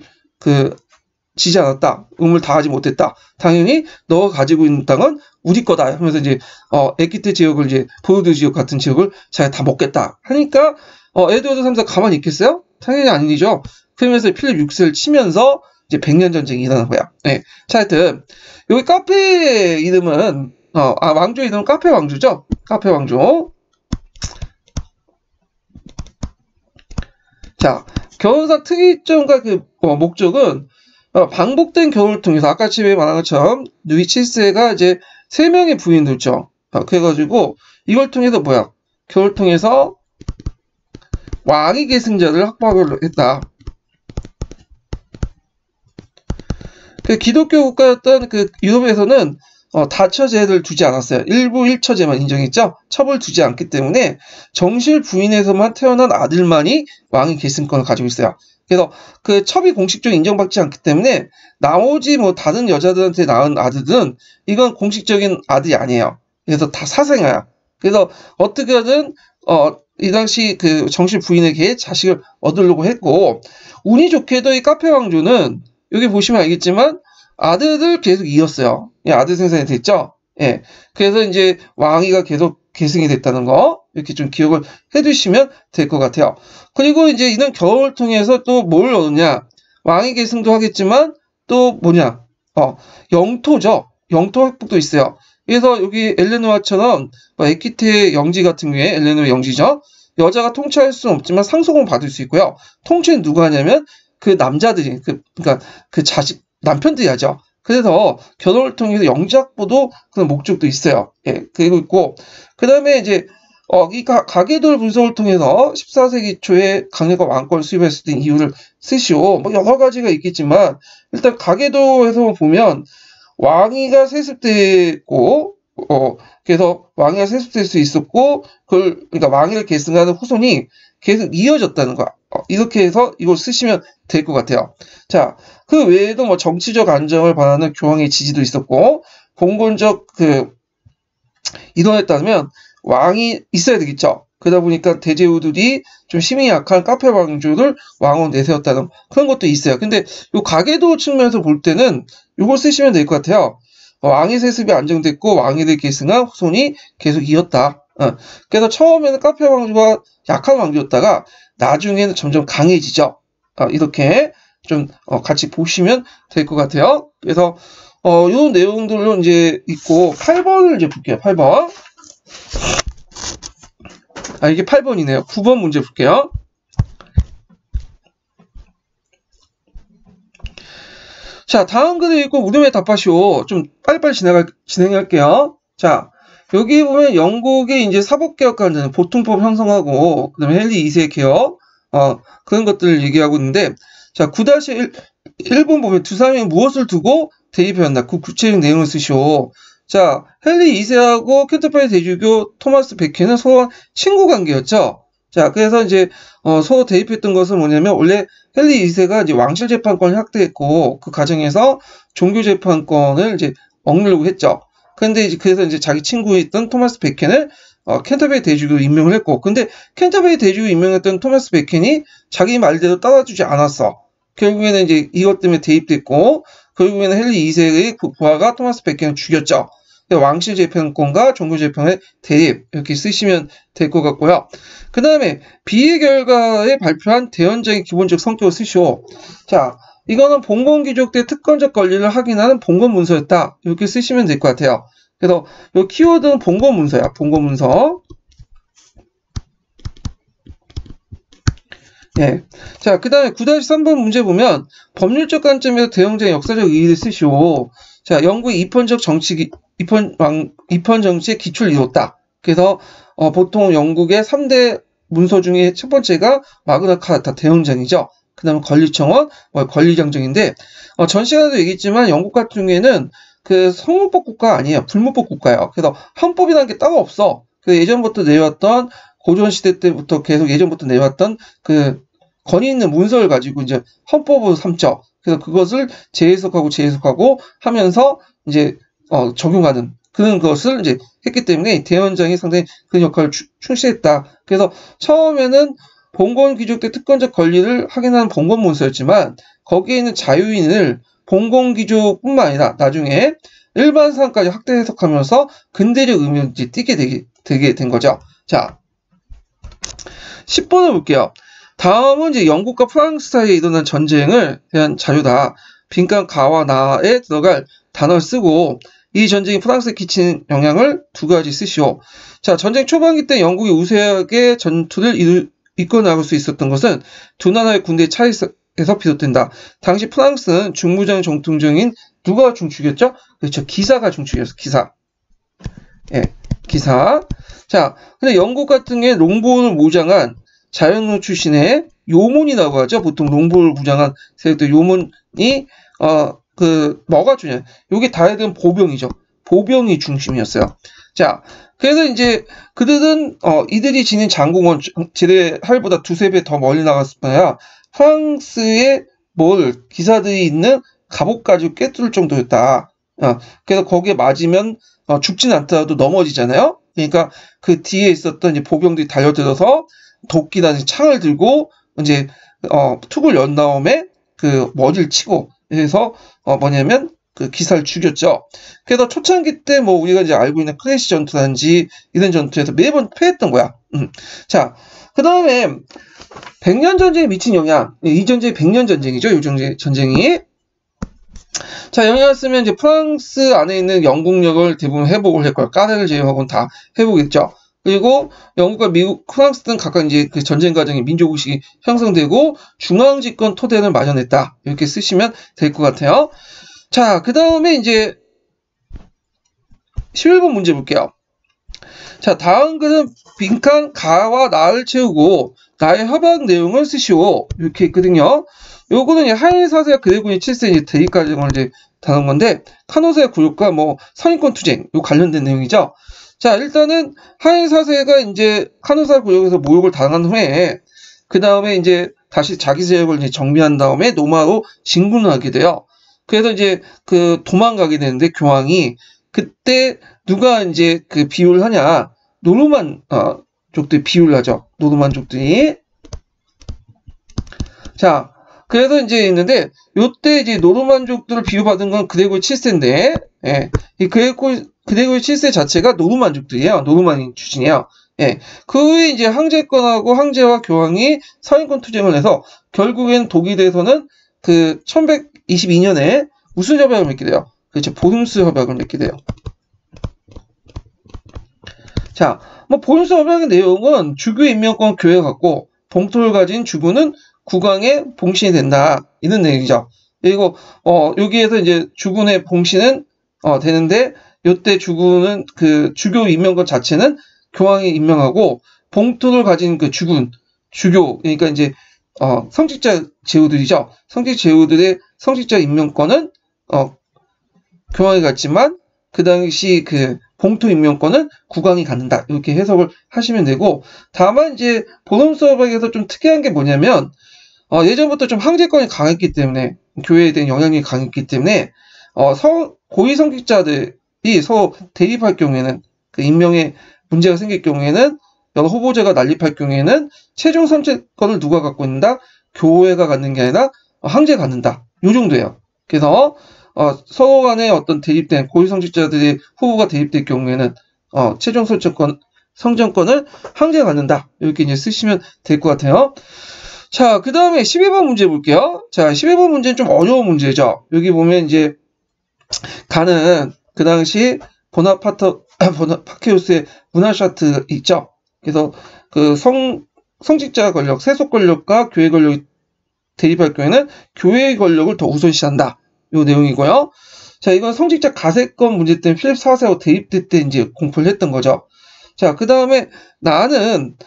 [SPEAKER 1] 지지 않았다. 의무를 다하지 못했다. 당연히 너가 가지고 있는 땅은 우리 거다 하면서 이제 아키테 지역을 이제 보르드 지역 같은 지역을 자기가 다 먹겠다 하니까 에드워드 3세가 가만히 있겠어요? 당연히 아니죠. 그러면서 필립 6세를 치면서 이제 100년 전쟁이 일어난 거야. 네. 자, 하여튼 여기 카페 이름은 왕조 이름은 카페 왕조죠. 카페 왕조. 자, 결혼상 특이점과 그 목적은 반복된 결혼을 통해서 아까 집에 말한 것처럼 누이 7세가 이제 3명의 부인을 뒀죠. 그래가지고 이걸 통해서 결혼을 통해서 왕위 계승자를 확보하려고 했다. 그 기독교 국가였던 그 유럽에서는 다처제를 두지 않았어요. 일부 1처제만 인정했죠. 첩을 두지 않기 때문에 정실 부인에서만 태어난 아들만이 왕위 계승권을 가지고 있어요. 그래서 그 첩이 공식적으로 인정받지 않기 때문에 나머지 다른 여자들한테 낳은 아들들은 이건 공식적인 아들이 아니에요. 그래서 다 사생아야. 그래서 어떻게든 이 당시 그 정실 부인에게 자식을 얻으려고 했고, 운이 좋게도 이 카페 왕조는 여기 보시면 알겠지만 아들을 계속 이었어요. 예, 아들 생산이 됐죠. 예, 그래서 이제 왕위가 계속 계승이 됐다는 거 이렇게 좀 기억을 해두시면 될 것 같아요. 그리고 이제 이런 겨울을 통해서 또 뭘 얻느냐? 왕위 계승도 하겠지만 또 뭐냐? 영토죠. 영토 획득도 있어요. 그래서 여기 엘레노아처럼 에키테 영지 같은 경우에 엘레노아 영지죠. 여자가 통치할 수는 없지만 상속은 받을 수 있고요. 통치는 누가 하냐면 그 남자들이 그러니까 그 자식 남편들이 하죠. 그래서 결혼을 통해서 영지 확보도 그런 목적도 있어요. 예, 그리고 있고 그다음에 이제 이 가계도를 분석을 통해서 14세기 초에 강력과 왕권을 수입할 수 있는 이유를 쓰시오. 뭐 여러 가지가 있겠지만 일단 가계도에서 보면 왕위가 세습되고 그래서 왕위가 세습될 수 있었고 그러니까 왕위를 계승하는 후손이 계속 이어졌다는 거야. 이렇게 해서 이걸 쓰시면 될 것 같아요. 자, 그 외에도 뭐 정치적 안정을 바라는 교황의 지지도 있었고 봉건적 이론에 따르면 왕이 있어야 되겠죠. 그러다 보니까 대제후들이 좀 힘이 약한 카페 왕조를 왕으로 내세웠다는 그런 것도 있어요. 근데 요 가계도 측면에서 볼 때는 요걸 쓰시면 될 것 같아요. 왕위 세습이 안정됐고 왕위를 계승한 후손이 계속 이었다. 그래서 처음에는 카페 왕조가 약한 왕조였다가 나중에는 점점 강해지죠. 이렇게 좀 같이 보시면 될 것 같아요. 그래서 요 내용들로 이제 있고 8번을 이제 볼게요. 8번. 이게 8번이네요. 9번 문제 볼게요. 자, 다음 글을 읽고 물음에 답하시오. 좀 빨리빨리 진행할게요. 자, 여기 보면 영국의 이제 사법개혁관자는 보통법 형성하고, 그 다음에 헨리 2세 개혁, 그런 것들을 얘기하고 있는데, 자, 9-1번 보면 두 사람이 무엇을 두고 대립해왔나? 그 구체적인 내용을 쓰시오. 자, 헨리 2세하고 캔터버리 대주교 토마스 베케는 서로 친구 관계였죠. 자, 그래서 이제 서로 대립했던 것은 뭐냐면 원래 헨리 2세가 이제 왕실 재판권을 확대했고 그 과정에서 종교 재판권을 이제 억누르려고 했죠. 그런데 이제 그래서 이제 자기 친구였던 토마스 베켄을 캔터베리 대주교로 임명을 했고, 근데 캔터베리 대주교 임명했던 토마스 베켄이 자기 말대로 따라주지 않았어. 결국에는 이제 이것 때문에 대입됐고, 결국에는 헨리 2세의 부하가 토마스 베켄을 죽였죠. 왕실 재판권과 종교 재판의 대립 이렇게 쓰시면 될 것 같고요. 그 다음에 비의 결과에 발표한 대헌정의 기본적 성격을 쓰시오. 자, 이거는 봉건귀족 때 특권적 권리를 확인하는 봉건문서였다. 이렇게 쓰시면 될 것 같아요. 그래서 이 키워드는 봉건문서야. 봉건문서. 예. 자, 그 다음에 9-3번 문제 보면 법률적 관점에서 대헌정의 역사적 의의를 쓰시오. 자, 영국의 입헌 정치의 기초를 이뤘다. 그래서 보통 영국의 3대 문서 중에 첫 번째가 마그나 카타 대헌정이죠. 그 다음에 권리청원, 권리정정인데 전 시간에도 얘기했지만 영국 같은 경우에는 그 성문법 국가가 아니에요. 불문법 국가예요. 그래서 헌법이라는 게 따로 없어. 그 예전부터 내왔던 고전시대 때부터 계속 예전부터 내왔던 그 권위 있는 문서를 가지고 이제 헌법으로 삼죠. 그래서 그것을 재해석하고 하면서 이제 적용하는 그런 것을 이제 했기 때문에 대헌정이 상당히 그런 역할을 충실했다. 그래서 처음에는 봉건귀족 때 특권적 권리를 확인하는 봉건문서였지만 거기에 있는 자유인을 봉건귀족뿐만 아니라 나중에 일반 사람까지 확대 해석하면서 근대적 의미를 띠게 되게 된 거죠. 자, 10번을 볼게요. 다음은 이제 영국과 프랑스 사이에 일어난 전쟁을 대한 자료다. 빈칸 가와 나에 들어갈 단어를 쓰고 이 전쟁이 프랑스에 끼친 영향을 두 가지 쓰시오. 자, 전쟁 초반기 때 영국이 우세하게 전투를 이끌어 나갈 수 있었던 것은 두 나라의 군대의 차이에서 비롯된다. 당시 프랑스는 중무장 정통정인 누가 중축이었죠? 그렇죠. 기사가 중축이었어. 기사. 예, 기사. 자, 근데 영국 같은 경우에 롱보를 무장한 자연노 출신의 요몬이라고 하죠. 보통 롱보를 무장한 세력들 요몬이 뭐가 중요해? 요게 다해든 보병이죠. 보병이 중심이었어요. 자, 그래서 이제 그들은 이들이 지닌 장공은 제대할보다 두세 배 더 멀리 나갔을 뿐아니라 프랑스의 기사들이 있는 갑옷 가지고 꿰뚫을 정도였다. 그래서 거기에 맞으면 죽진 않더라도 넘어지잖아요. 그러니까 그 뒤에 있었던 이제 보병들이 달려들어서 도끼나 창을 들고 이제 툭을 연 다음에 그 머리를 치고 그래서 뭐냐면 그 기사를 죽였죠. 그래서 초창기 때 뭐 우리가 이제 알고 있는 크래시 전투라든지 이런 전투에서 매번 패했던 거야. 자, 그 다음에 100년 전쟁에 미친 영향. 이 전쟁이 100년 전쟁이죠. 이 전쟁이. 자, 영향을 쓰면 이제 프랑스 안에 있는 영국력을 대부분 회복을 할 거야. 까레를 제외하고는 다 회복했죠. 그리고 영국과 미국, 프랑스는 각각 이제 그 전쟁 과정에 민족의식이 형성되고 중앙집권 토대를 마련했다. 이렇게 쓰시면 될 것 같아요. 자, 그 다음에 이제 11번 문제 볼게요. 자, 다음 글은 빈칸 가와 나를 채우고 나의 협약 내용을 쓰시오. 이렇게 있거든요. 요거는 하인 사세가 그레고니 7세 이제 대립 과정을 이제 다룬 건데, 카노사의 굴욕과 뭐 선인권 투쟁 요 관련된 내용이죠. 자, 일단은 하인 사세가 이제 카노사 굴욕에서 모욕을 당한 후에 그 다음에 이제 다시 자기 세력을 이제 정비한 다음에 노마로 진군을 하게 돼요. 그래서 이제 그 도망가게 되는데 교황이 그때 누가 이제 그 비유를 하냐, 노르만 족들이 비유를 하죠. 노르만족들이. 자, 그래서 이제 있는데 요때 이제 노르만족들을 비유받은 건 그레고리 7세인데, 예, 이 그레고리 7세 자체가 노르만족들이에요. 노르만 출신이에요. 예, 그 후에 이제 황제권하고 황제와 교황이 서인권 투쟁을 해서 결국엔 독일에서는 그 1122년에 무슨 협약을 맺게 돼요? 그렇죠. 보름스 협약을 맺게 돼요. 자, 뭐 보름스 협약의 내용은 주교 임명권 교회가 갖고 봉토를 가진 주교는 국왕의 봉신이 된다. 이런 내용이죠. 그리고 여기에서 이제 주군의 봉신은 되는데 요때 주군은 그 주교 임명권 자체는 교황이 임명하고 봉토를 가진 그 주교 그러니까 이제 성직자 제후들이죠. 성직 제후들의 성직자 임명권은 교황이 갖지만 그 당시 그 봉토 임명권은 국왕이 갖는다. 이렇게 해석을 하시면 되고, 다만 이제 보름스 협약에서 좀 특이한 게 뭐냐면 예전부터 좀 황제권이 강했기 때문에 교회에 대한 영향력이 강했기 때문에 고위 성직자들이 서로 대립할 경우에는 그 임명에 문제가 생길 경우에는 여러 후보자가 난립할 경우에는 최종 선택권을 누가 갖고 있는다? 교회가 갖는 게 아니라 황제가 갖는다. 요 정도예요. 그래서 서로 간에 어떤 대립된 고위 성직자들의 후보가 대립될 경우에는 최종 선정권을 황제가 갖는다. 이렇게 이제 쓰시면 될 것 같아요. 자, 그 다음에 12번 문제 볼게요. 자, 12번 문제는 좀 어려운 문제죠. 여기 보면 이제 가는 그 당시 파케우스의 문화샤트 있죠. 그래서 그 성직자 권력, 세속 권력과 교회 권력이 대립할 경우에는 교회의 권력을 더 우선시한다. 요 내용이고요. 자, 이건 성직자 가세권 문제 때문에 필립 4세하고 대립될 때 이제 공포를 했던 거죠. 자, 그 다음에 나는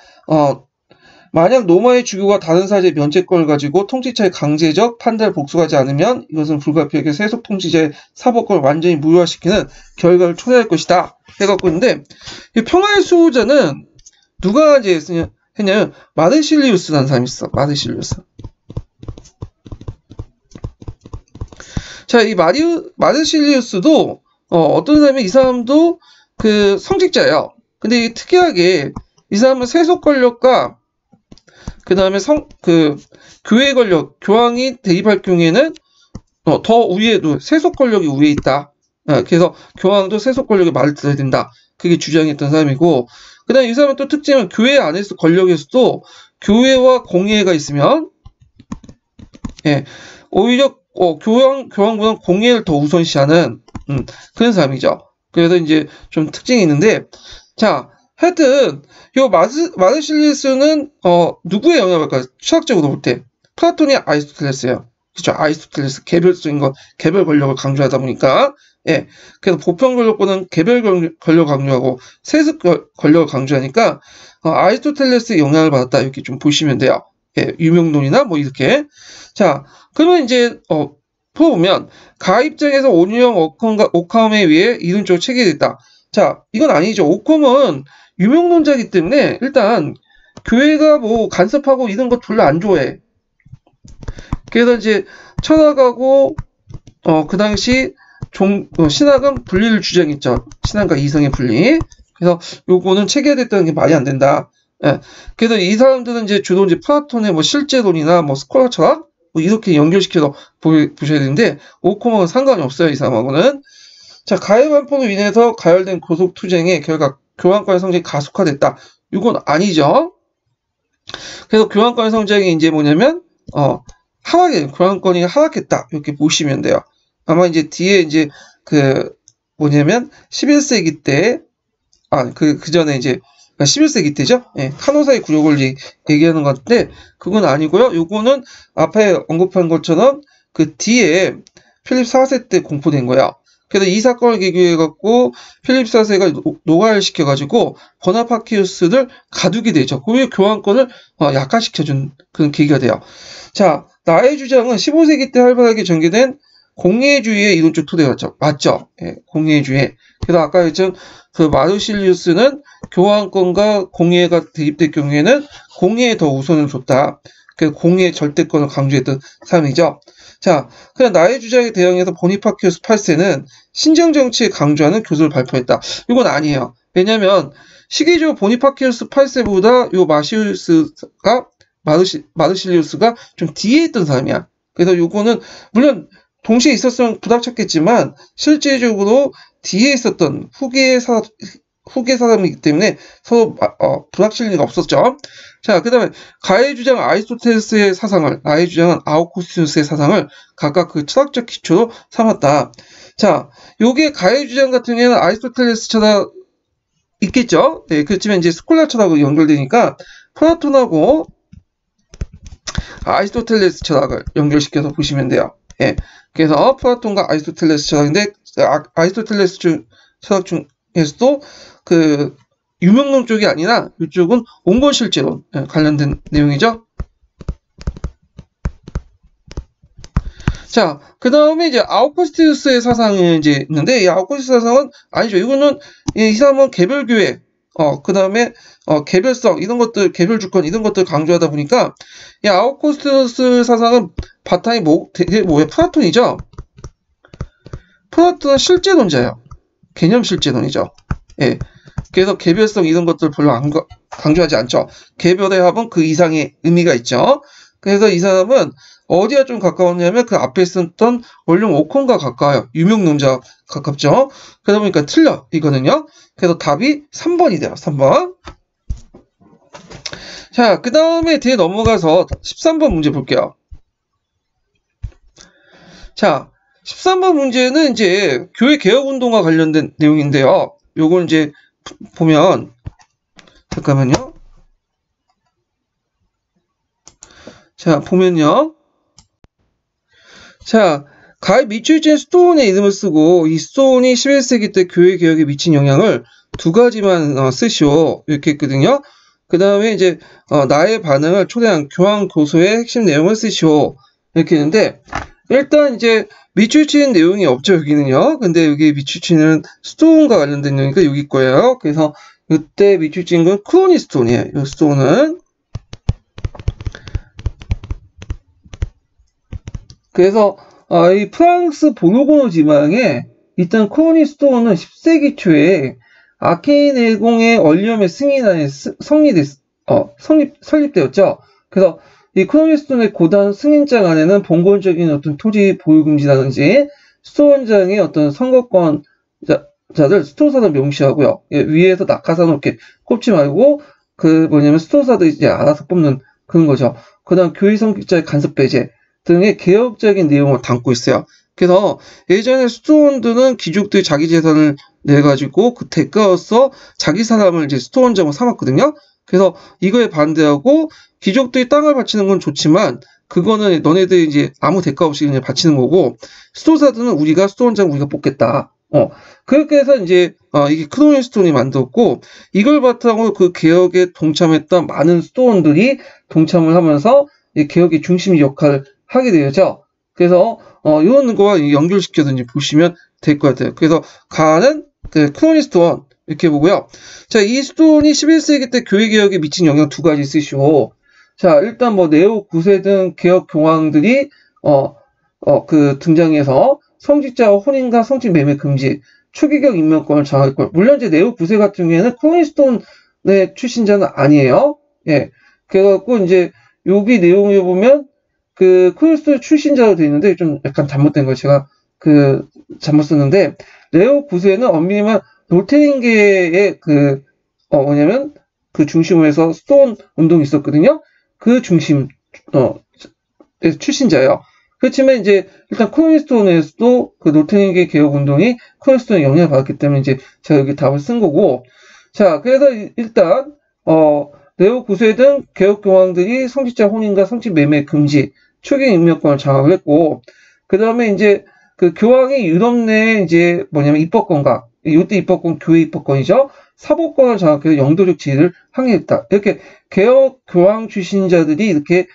[SPEAKER 1] 만약 로마의 주교가 다른 사제의 면제권을 가지고 통치자의 강제적 판단을 복수하지 않으면 이것은 불가피하게 세속 통치자의 사법권을 완전히 무효화시키는 결과를 초래할 것이다. 해갖고 있는데, 이 평화의 수호자는 누가 이제 했냐면 마르실리우스라는 사람이 있어. 마르실리우스. 자, 이 마르실리우스도 어떤 사람이 이 사람도 그 성직자예요. 근데 특이하게 이 사람은 세속 권력과 그 다음에 교회 권력, 교황이 대립할 경우에는 더 우위에도 세속 권력이 우위에 있다. 그래서 교황도 세속 권력의 말을 들어야 된다. 그게 주장했던 사람이고, 그 다음에 이 사람은 또 특징은 교회 안에서 권력에서도 교회와 공예가 있으면, 예, 오히려 교황보다는 공예를 더 우선시하는 그런 사람이죠. 그래서 이제 좀 특징이 있는데, 자, 하여튼 요 마르실리우스는 누구의 영향을 받을까요? 추학적으로 볼 때 플라톤이 아리스토텔레스예요. 그렇죠? 아리스토텔레스 개별적인 것, 개별 권력을 강조하다 보니까, 예, 그래서 보편 권력보다는 개별 권력을 강조하고 세습 권력을 강조하니까 아리스토텔레스의 영향을 받았다 이렇게 좀 보시면 돼요. 예, 유명론이나 뭐 이렇게. 자, 그러면 이제 풀어보면 가 입장에서 온유형 오캄에 의해 이론적으로 체계됐다. 자, 이건 아니죠. 오컴은 유명론자이기 때문에 일단 교회가 뭐 간섭하고 이런 거 별로 안 좋아해. 그래서 이제 철학하고 그 당시 신학은 분리를 주장했죠. 신학과 이성의 분리. 그래서 요거는 체계됐다는 게 말이 안 된다. 예. 그래서 이 사람들은 이제 주로 이제 플라톤의 뭐 실제론이나 뭐 스콜라 철학 뭐 이렇게 연결시켜서 보셔야 되는데 5,는 상관이 없어요. 이 사람하고는. 자, 가해 반포로 인해서 가열된 고속투쟁의 결과 교환권의 성장이 가속화됐다. 이건 아니죠. 그래서 교환권의 성장이 이제 뭐냐면 교환권이 하락했다. 이렇게 보시면 돼요. 아마 이제 뒤에 이제 그 뭐냐면 11세기 때 그 전에 이제 11세기 때죠. 예, 카노사의 굴욕을 얘기하는 건데 그건 아니고요. 요거는 앞에 언급한 것처럼 그 뒤에 필립 4세 때 공포된 거야. 그래서 이 사건을 계기해 갖고 필립 4세가 노가열시켜가지고 보나파키우스를 가두게 되죠. 그 교환권을 약화시켜준 그런 계기가 돼요. 자, 나의 주장은 15세기 때 활발하게 전개된 공예주의의 이론적 토대였죠. 맞죠? 예, 공예주의. 그래서 아까 했던 그 마르실리우스는 교환권과 공예가 대립될 경우에는 공예에 더 우선을 줬다. 그 공예의 절대권을 강조했던 사람이죠. 자, 그냥 나의 주장에 대응해서 보니파키우스 8세는 신정정치에 강조하는 교수를 발표했다. 이건 아니에요. 왜냐면 시기적으로 보니파키우스 8세보다 요 마르실리우스가 좀 뒤에 있던 사람이야. 그래서 요거는 물론 동시에 있었으면 부닥쳤겠지만 실제적으로 뒤에 있었던 후계 사람이기 때문에 서로 부닥칠 리가 없었죠. 자, 그 다음에 가해 주장 아리스토텔레스의 사상을, 나의 주장은 아우구스티누스의 사상을 각각 그 철학적 기초로 삼았다. 자, 요게 가해 주장 같은 경우에는 아리스토텔레스 철학 있겠죠. 네, 그렇지만 이제 스콜라 철학으로 연결되니까 플라톤하고 아리스토텔레스 철학을 연결시켜서 보시면 돼요. 예. 그래서 플라톤과 아리스토텔레스 철학인데 아리스토텔레스 철학 중에서도 그 유명론 쪽이 아니라 이쪽은 온건실제론 관련된 내용이죠. 자, 그 다음에 이제 아우구스티누스의 사상이 이제 있는데 이 아우구스티누스 사상은 아니죠. 이거는 이 사람은 개별교회, 그 다음에 개별성 이런 것들, 개별주권 이런 것들 강조하다 보니까 이 아우구스티누스 사상은 바탕이 되게 뭐예요? 플라톤이죠. 플라톤은 실제론자예요. 개념 실제론이죠. 예. 그래서 개별성 이런 것들 별로 강조하지 않죠. 개별의 합은 그 이상의 의미가 있죠. 그래서 이 사람은 어디가 좀 가까웠냐면 그 앞에 썼던 원룸 오콘과 가까워요. 유명론자 가깝죠. 그러다 보니까 틀려 이거는요. 그래서 답이 3번이 돼요. 3번. 자, 그 다음에 뒤에 넘어가서 13번 문제 볼게요. 자, 13번 문제는 이제 교회 개혁 운동과 관련된 내용인데요. 요걸 이제 보면 잠깐만요. 자, 보면요. 자, 가히 미추이친 스톤의 이름을 쓰고 이 스톤이 11세기 때 교회 개혁에 미친 영향을 두 가지만 쓰시오. 이렇게 했거든요. 그 다음에 이제 나의 반응을 초래한 교황 교소의 핵심 내용을 쓰시오. 이렇게 했는데 일단 이제 미추이친 내용이 없죠. 여기는요. 근데 여기 미추이친은 스톤과 관련된 내용이니까 여기 거예요. 그래서 이때 미추이친 건 크로니 스톤이에요. 이 스톤은. 그래서 이 프랑스 보노고노 지방에 일단 크로니 스톤은 10세기 초에 아케인 내공의 얼리엄의 승인안에 설립되었죠. 그래서 이 크로니 스톤의 고단 승인장 안에는 본권적인 어떤 토지 보유 금지라든지 스톤장의 어떤 선거권자들 스톤사를 명시하고요. 예, 위에서 낙하산을 이렇게 꼽지 말고 그 뭐냐면 스톤사들이 이제 알아서 뽑는 그런 거죠. 그다음 교회 성직자의 간섭 배제 등의 개혁적인 내용을 담고 있어요. 그래서 예전에 스톤들은 귀족들이 자기 재산을 내가지고 그 대가로서 자기 사람을 이제 스톤장으로 삼았거든요. 그래서 이거에 반대하고 귀족들이 땅을 바치는 건 좋지만 그거는 너네들이 이제 아무 대가 없이 그냥 바치는 거고 스톤사들은 우리가 스톤장 우리가 뽑겠다. 그렇게 해서 이제 이게 크로니 스톤이 만들었고 이걸 바탕으로 그 개혁에 동참했던 많은 스톤들이 동참을 하면서 이 개혁의 중심 역할을 하게 되죠. 그래서 이런 거와 연결시켜서 이제 보시면 될 것 같아요. 그래서 가는 그 크로니 스톤 이렇게 보고요. 자, 이 스톤이 11세기 때 교회 개혁에 미친 영향 두 가지 쓰시고, 자, 일단 뭐 네오 9세 등 개혁 교황들이 그 등장해서 성직자와 혼인과 성직 매매 금지, 추기경 임명권을 장악할 것. 물론 이제 네오 9세 같은 경우에는 크로니 스톤의 출신자는 아니에요. 예. 그래갖고 이제 여기 내용을 보면 그 코리스톤 출신자로 되어 있는데 좀 약간 잘못된 거 제가 잘못 썼는데 레오 9세는 엄밀히면 노팅햄계의 뭐냐면 그 중심으로 해서 스톤 운동이 있었거든요. 그 중심 출신자예요. 그렇지만 이제 일단 코리스톤에서도 그 노팅햄계 개혁 운동이 코리스톤에 영향을 받았기 때문에 이제 제가 여기 답을 쓴 거고. 자, 그래서 일단 레오 9세 등 개혁 교황들이 성직자 혼인과 성직 매매 금지, 초기 임명권을 장악을 했고, 그 다음에 이제 그 교황이 유럽 내에 이제 뭐냐면 입법권과, 이때 입법권 교회 입법권이죠. 사법권을 장악해서 영도적 지위를 항의했다. 이렇게 개혁 교황 출신자들이 이렇게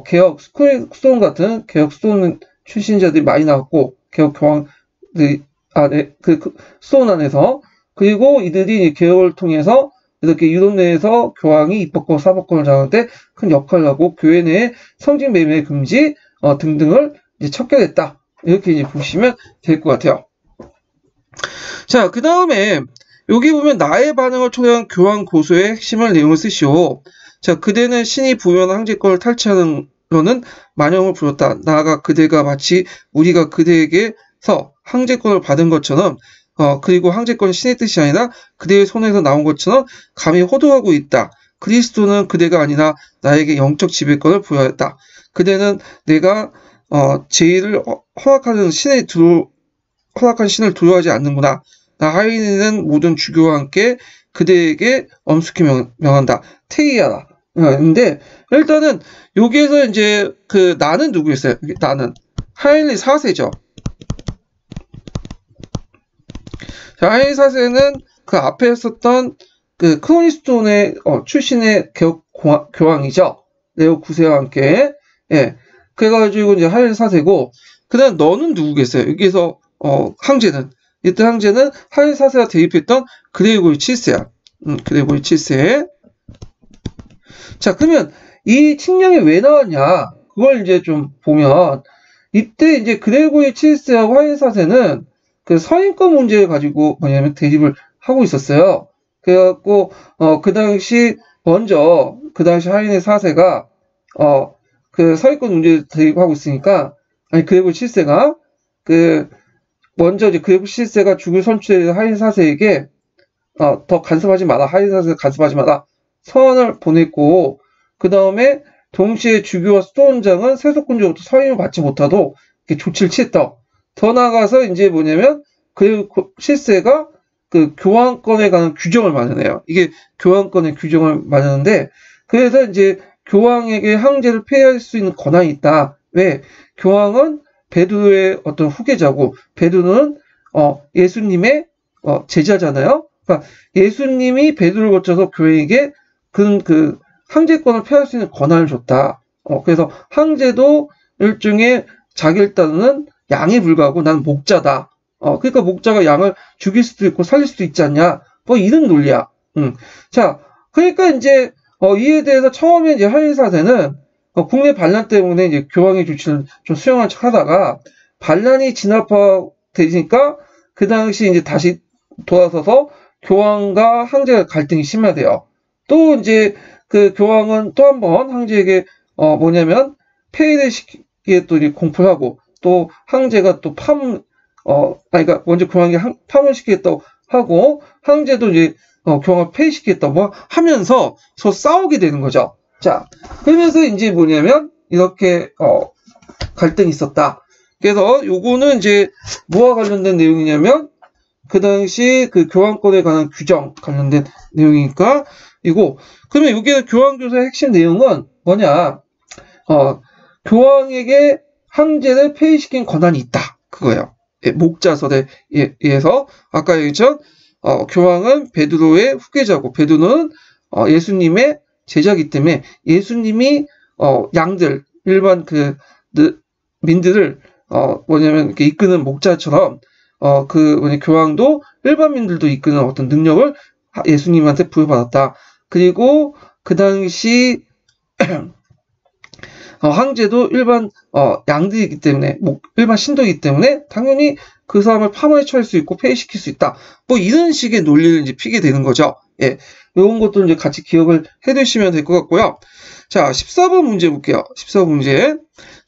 [SPEAKER 1] 개혁 스톤 같은 개혁 스톤 출신자들이 많이 나왔고, 개혁 교황들이 스톤 안에서, 그리고 이들이 개혁을 통해서 이렇게 유럽 내에서 교황이 입법권, 사법권을 장악할 때 큰 역할을 하고 교회 내에 성직 매매 금지 등등을 이제 척결했다. 이렇게 이제 보시면 될 것 같아요. 자, 그 다음에 여기 보면 나의 반응을 초래한 교황 고소의 핵심을 내용을 쓰시오. 자, 그대는 신이 부여한 황제권을 탈취하는 로는 만영을 부렸다. 나아가 그대가 마치 우리가 그대에게서 황제권을 받은 것처럼 그리고 황제권은 신의 뜻이 아니라 그대의 손에서 나온 것처럼 감히 호도하고 있다. 그리스도는 그대가 아니라 나에게 영적 지배권을 부여했다. 그대는 내가 제의를 허락한 신을 두려워하지 않는구나. 나 하인은 모든 주교와 함께 그대에게 엄숙히 명한다. 태의하라. 근데 일단은 여기에서 이제 나는 누구였어요? 나는 하인리 4세죠. 자, 하인리 4세는 그 앞에 썼던 그 크로니스톤의 출신의 개혁 교황이죠. 레오 9세와 함께. 예. 그래가지고 이제 하인리 4세고, 그다음 너는 누구겠어요? 여기에서 황제는 이때 황제는 하인리 4세가 대입했던 그레고리 7세야. 그레고리 7세. 자, 그러면 이 칙령이 왜 나왔냐? 그걸 이제 좀 보면, 이때 이제 그레고리 7세하고 하인리 4세는 그 서인권 문제를 가지고 뭐냐면 대립을 하고 있었어요. 그래갖고, 그 당시 하인리 4세가, 그 서인권 문제를 대립하고 있으니까, 그레고리 7세가, 먼저 이제 그레고리 7세가 죽을 선출해서 하인리 4세에게, 더 간섭하지 마라. 하인리 4세가 간섭하지 마라. 서한을 보냈고, 그 다음에 동시에 주교와 수도원장은 세속군주로부터 서임을 받지 못하도록 이렇게 조치를 취했다. 더 나아가서 이제 뭐냐면, 그리고 실세가 그 교황권에 관한 규정을 마련해요. 이게 교황권의 규정을 마련하는데, 그래서 이제 교황에게 황제를 폐할 수 있는 권한이 있다. 왜? 교황은 베드로의 어떤 후계자고, 베드로는 예수님의 제자잖아요. 그러니까 예수님이 베드로를 거쳐서 교회에게 그 황제권을 폐할 수 있는 권한을 줬다. 그래서 황제도 일종의 자기를 따르는 양에 불과하고 나는 목자다. 그러니까 목자가 양을 죽일 수도 있고 살릴 수도 있지 않냐. 뭐 이런 논리야. 자, 그러니까 이제 이에 대해서 처음에 이제 하인리 4세는 국내 반란 때문에 이제 교황의 조치를 좀 수용한 척 하다가 반란이 진압되니까 그 당시 이제 다시 돌아서서 교황과 황제가 갈등이 심화돼요. 또 이제 그 교황은 또 한 번 황제에게 뭐냐면 폐위를 시키게 또 공포를 하고 또 황제가 또 그러니까 먼저 교황이 파문시키겠다고 하고 황제도 이제 교황을 폐위시키겠다고 뭐 하면서 서로 싸우게 되는 거죠. 자, 그러면서 이제 뭐냐면 이렇게 갈등이 있었다. 그래서 요거는 이제 뭐와 관련된 내용이냐면 그 당시 그 교황권에 관한 규정 관련된 내용이니까 이거. 그러면 여기에 교황조서의 핵심 내용은 뭐냐? 교황에게 황제를 폐위시킨 권한이 있다. 그거예요. 예, 목자설에 의해서 아까 얘기했죠. 교황은 베드로의 후계자고 베드로는 예수님의 제자이기 때문에 예수님이 양들 일반 민들을 뭐냐면 이렇게 이끄는 목자처럼 교황도 일반민들도 이끄는 어떤 능력을 예수님한테 부여받았다. 그리고 그 당시 황제도 일반 양들이기 때문에 일반 신도이기 때문에 당연히 그 사람을 파문에 처할 수 있고 폐위시킬 수 있다. 뭐 이런 식의 논리를 이제 피게 되는 거죠. 예, 이런 것도 이제 같이 기억을 해두시면 될 것 같고요. 자, 14번 문제 볼게요. 14번 문제.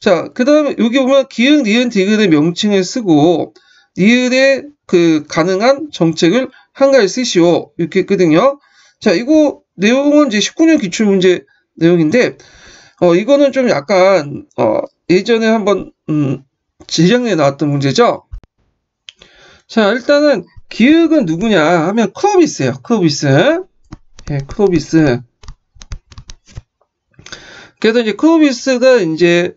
[SPEAKER 1] 자, 그 다음에 여기 보면 기역, 니은, 디귿의 명칭을 쓰고 니은의 그 가능한 정책을 한가지 쓰시오. 이렇게 했거든요. 자, 이거 내용은 이제 19년 기출문제 내용인데, 이거는 좀 약간, 예전에 한번, 재작년에 나왔던 문제죠. 자, 일단은 기역은 누구냐 하면 크로비스예요. 크로비스. 예, 크로비스. 그래서 이제 크로비스가 이제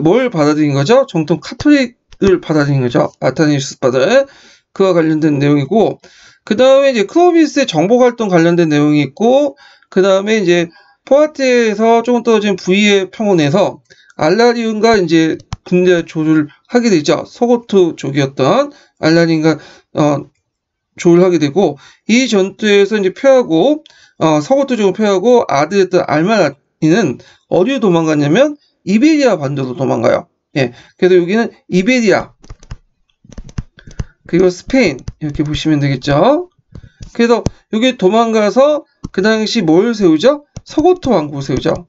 [SPEAKER 1] 뭘 받아들인 거죠? 정통 카톨릭을 받아들인 거죠. 아타나시우스 파들. 그와 관련된 내용이고, 그 다음에 이제 크로비스의 정복활동 관련된 내용이 있고, 그 다음에 이제 포아티에서 조금 떨어진 부위의 평원에서 알라리온과 이제 군대 조를 하게 되죠. 서고트족이었던 알라리온과 조를 하게 되고, 이 전투에서 이제 패하고, 서고트족을 패하고 아들이었던 알마니는 어디로 도망갔냐면 이베리아 반도로 도망가요. 예, 그래서 여기는 이베리아 그리고 스페인 이렇게 보시면 되겠죠. 그래서 여기 도망가서 그 당시 뭘 세우죠? 서고트 왕국을 세우죠.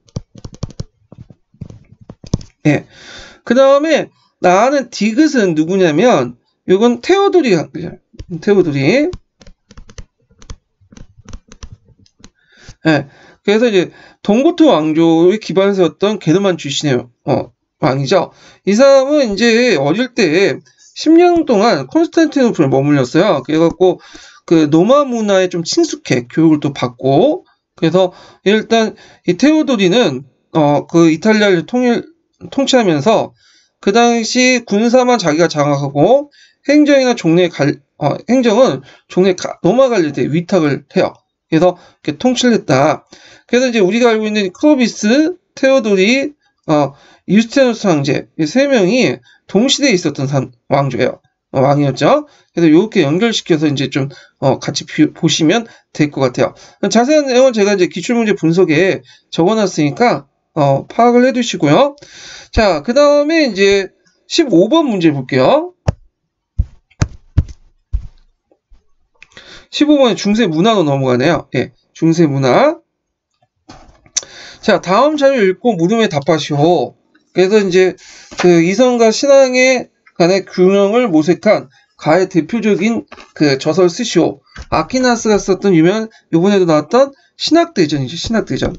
[SPEAKER 1] 예, 그 다음에 나는 디귿은 누구냐면 이건 테오도리. 예, 그래서 이제 동고트 왕조의 기반을 세웠던 게르만 출신의 왕이죠. 이 사람은 이제 어릴 때 10년 동안 콘스탄티노플에 머물렀어요. 그래갖고 그 로마 문화에 좀 친숙해 교육을 또 받고, 그래서 일단 이 테오도리는 그 이탈리아를 통치하면서 그 당시 군사만 자기가 장악하고 행정이나 행정은 종래 로마 관리에 위탁을 해요. 그래서 이렇게 통치를 했다. 그래서 이제 우리가 알고 있는 크로비스, 테오도리, 유스티누스 황제 이 세 명이 동시대에 있었던 왕조예요. 왕이었죠. 그래서 이렇게 연결시켜서 이제 좀 같이 보시면 될 것 같아요. 자세한 내용은 제가 이제 기출문제 분석에 적어놨으니까 파악을 해두시고요. 자, 그 다음에 이제 15번 문제 볼게요. 15번에 중세 문화로 넘어가네요. 예, 중세 문화. 자, 다음 자료 읽고 물음에 답하시오. 그래서 이제 그 이성과 신앙의 간의 균형을 모색한 가의 대표적인 그 저서를 쓰시오. 아퀴나스가 썼던 유명한 이번에도 나왔던 신학대전이죠. 신학대전.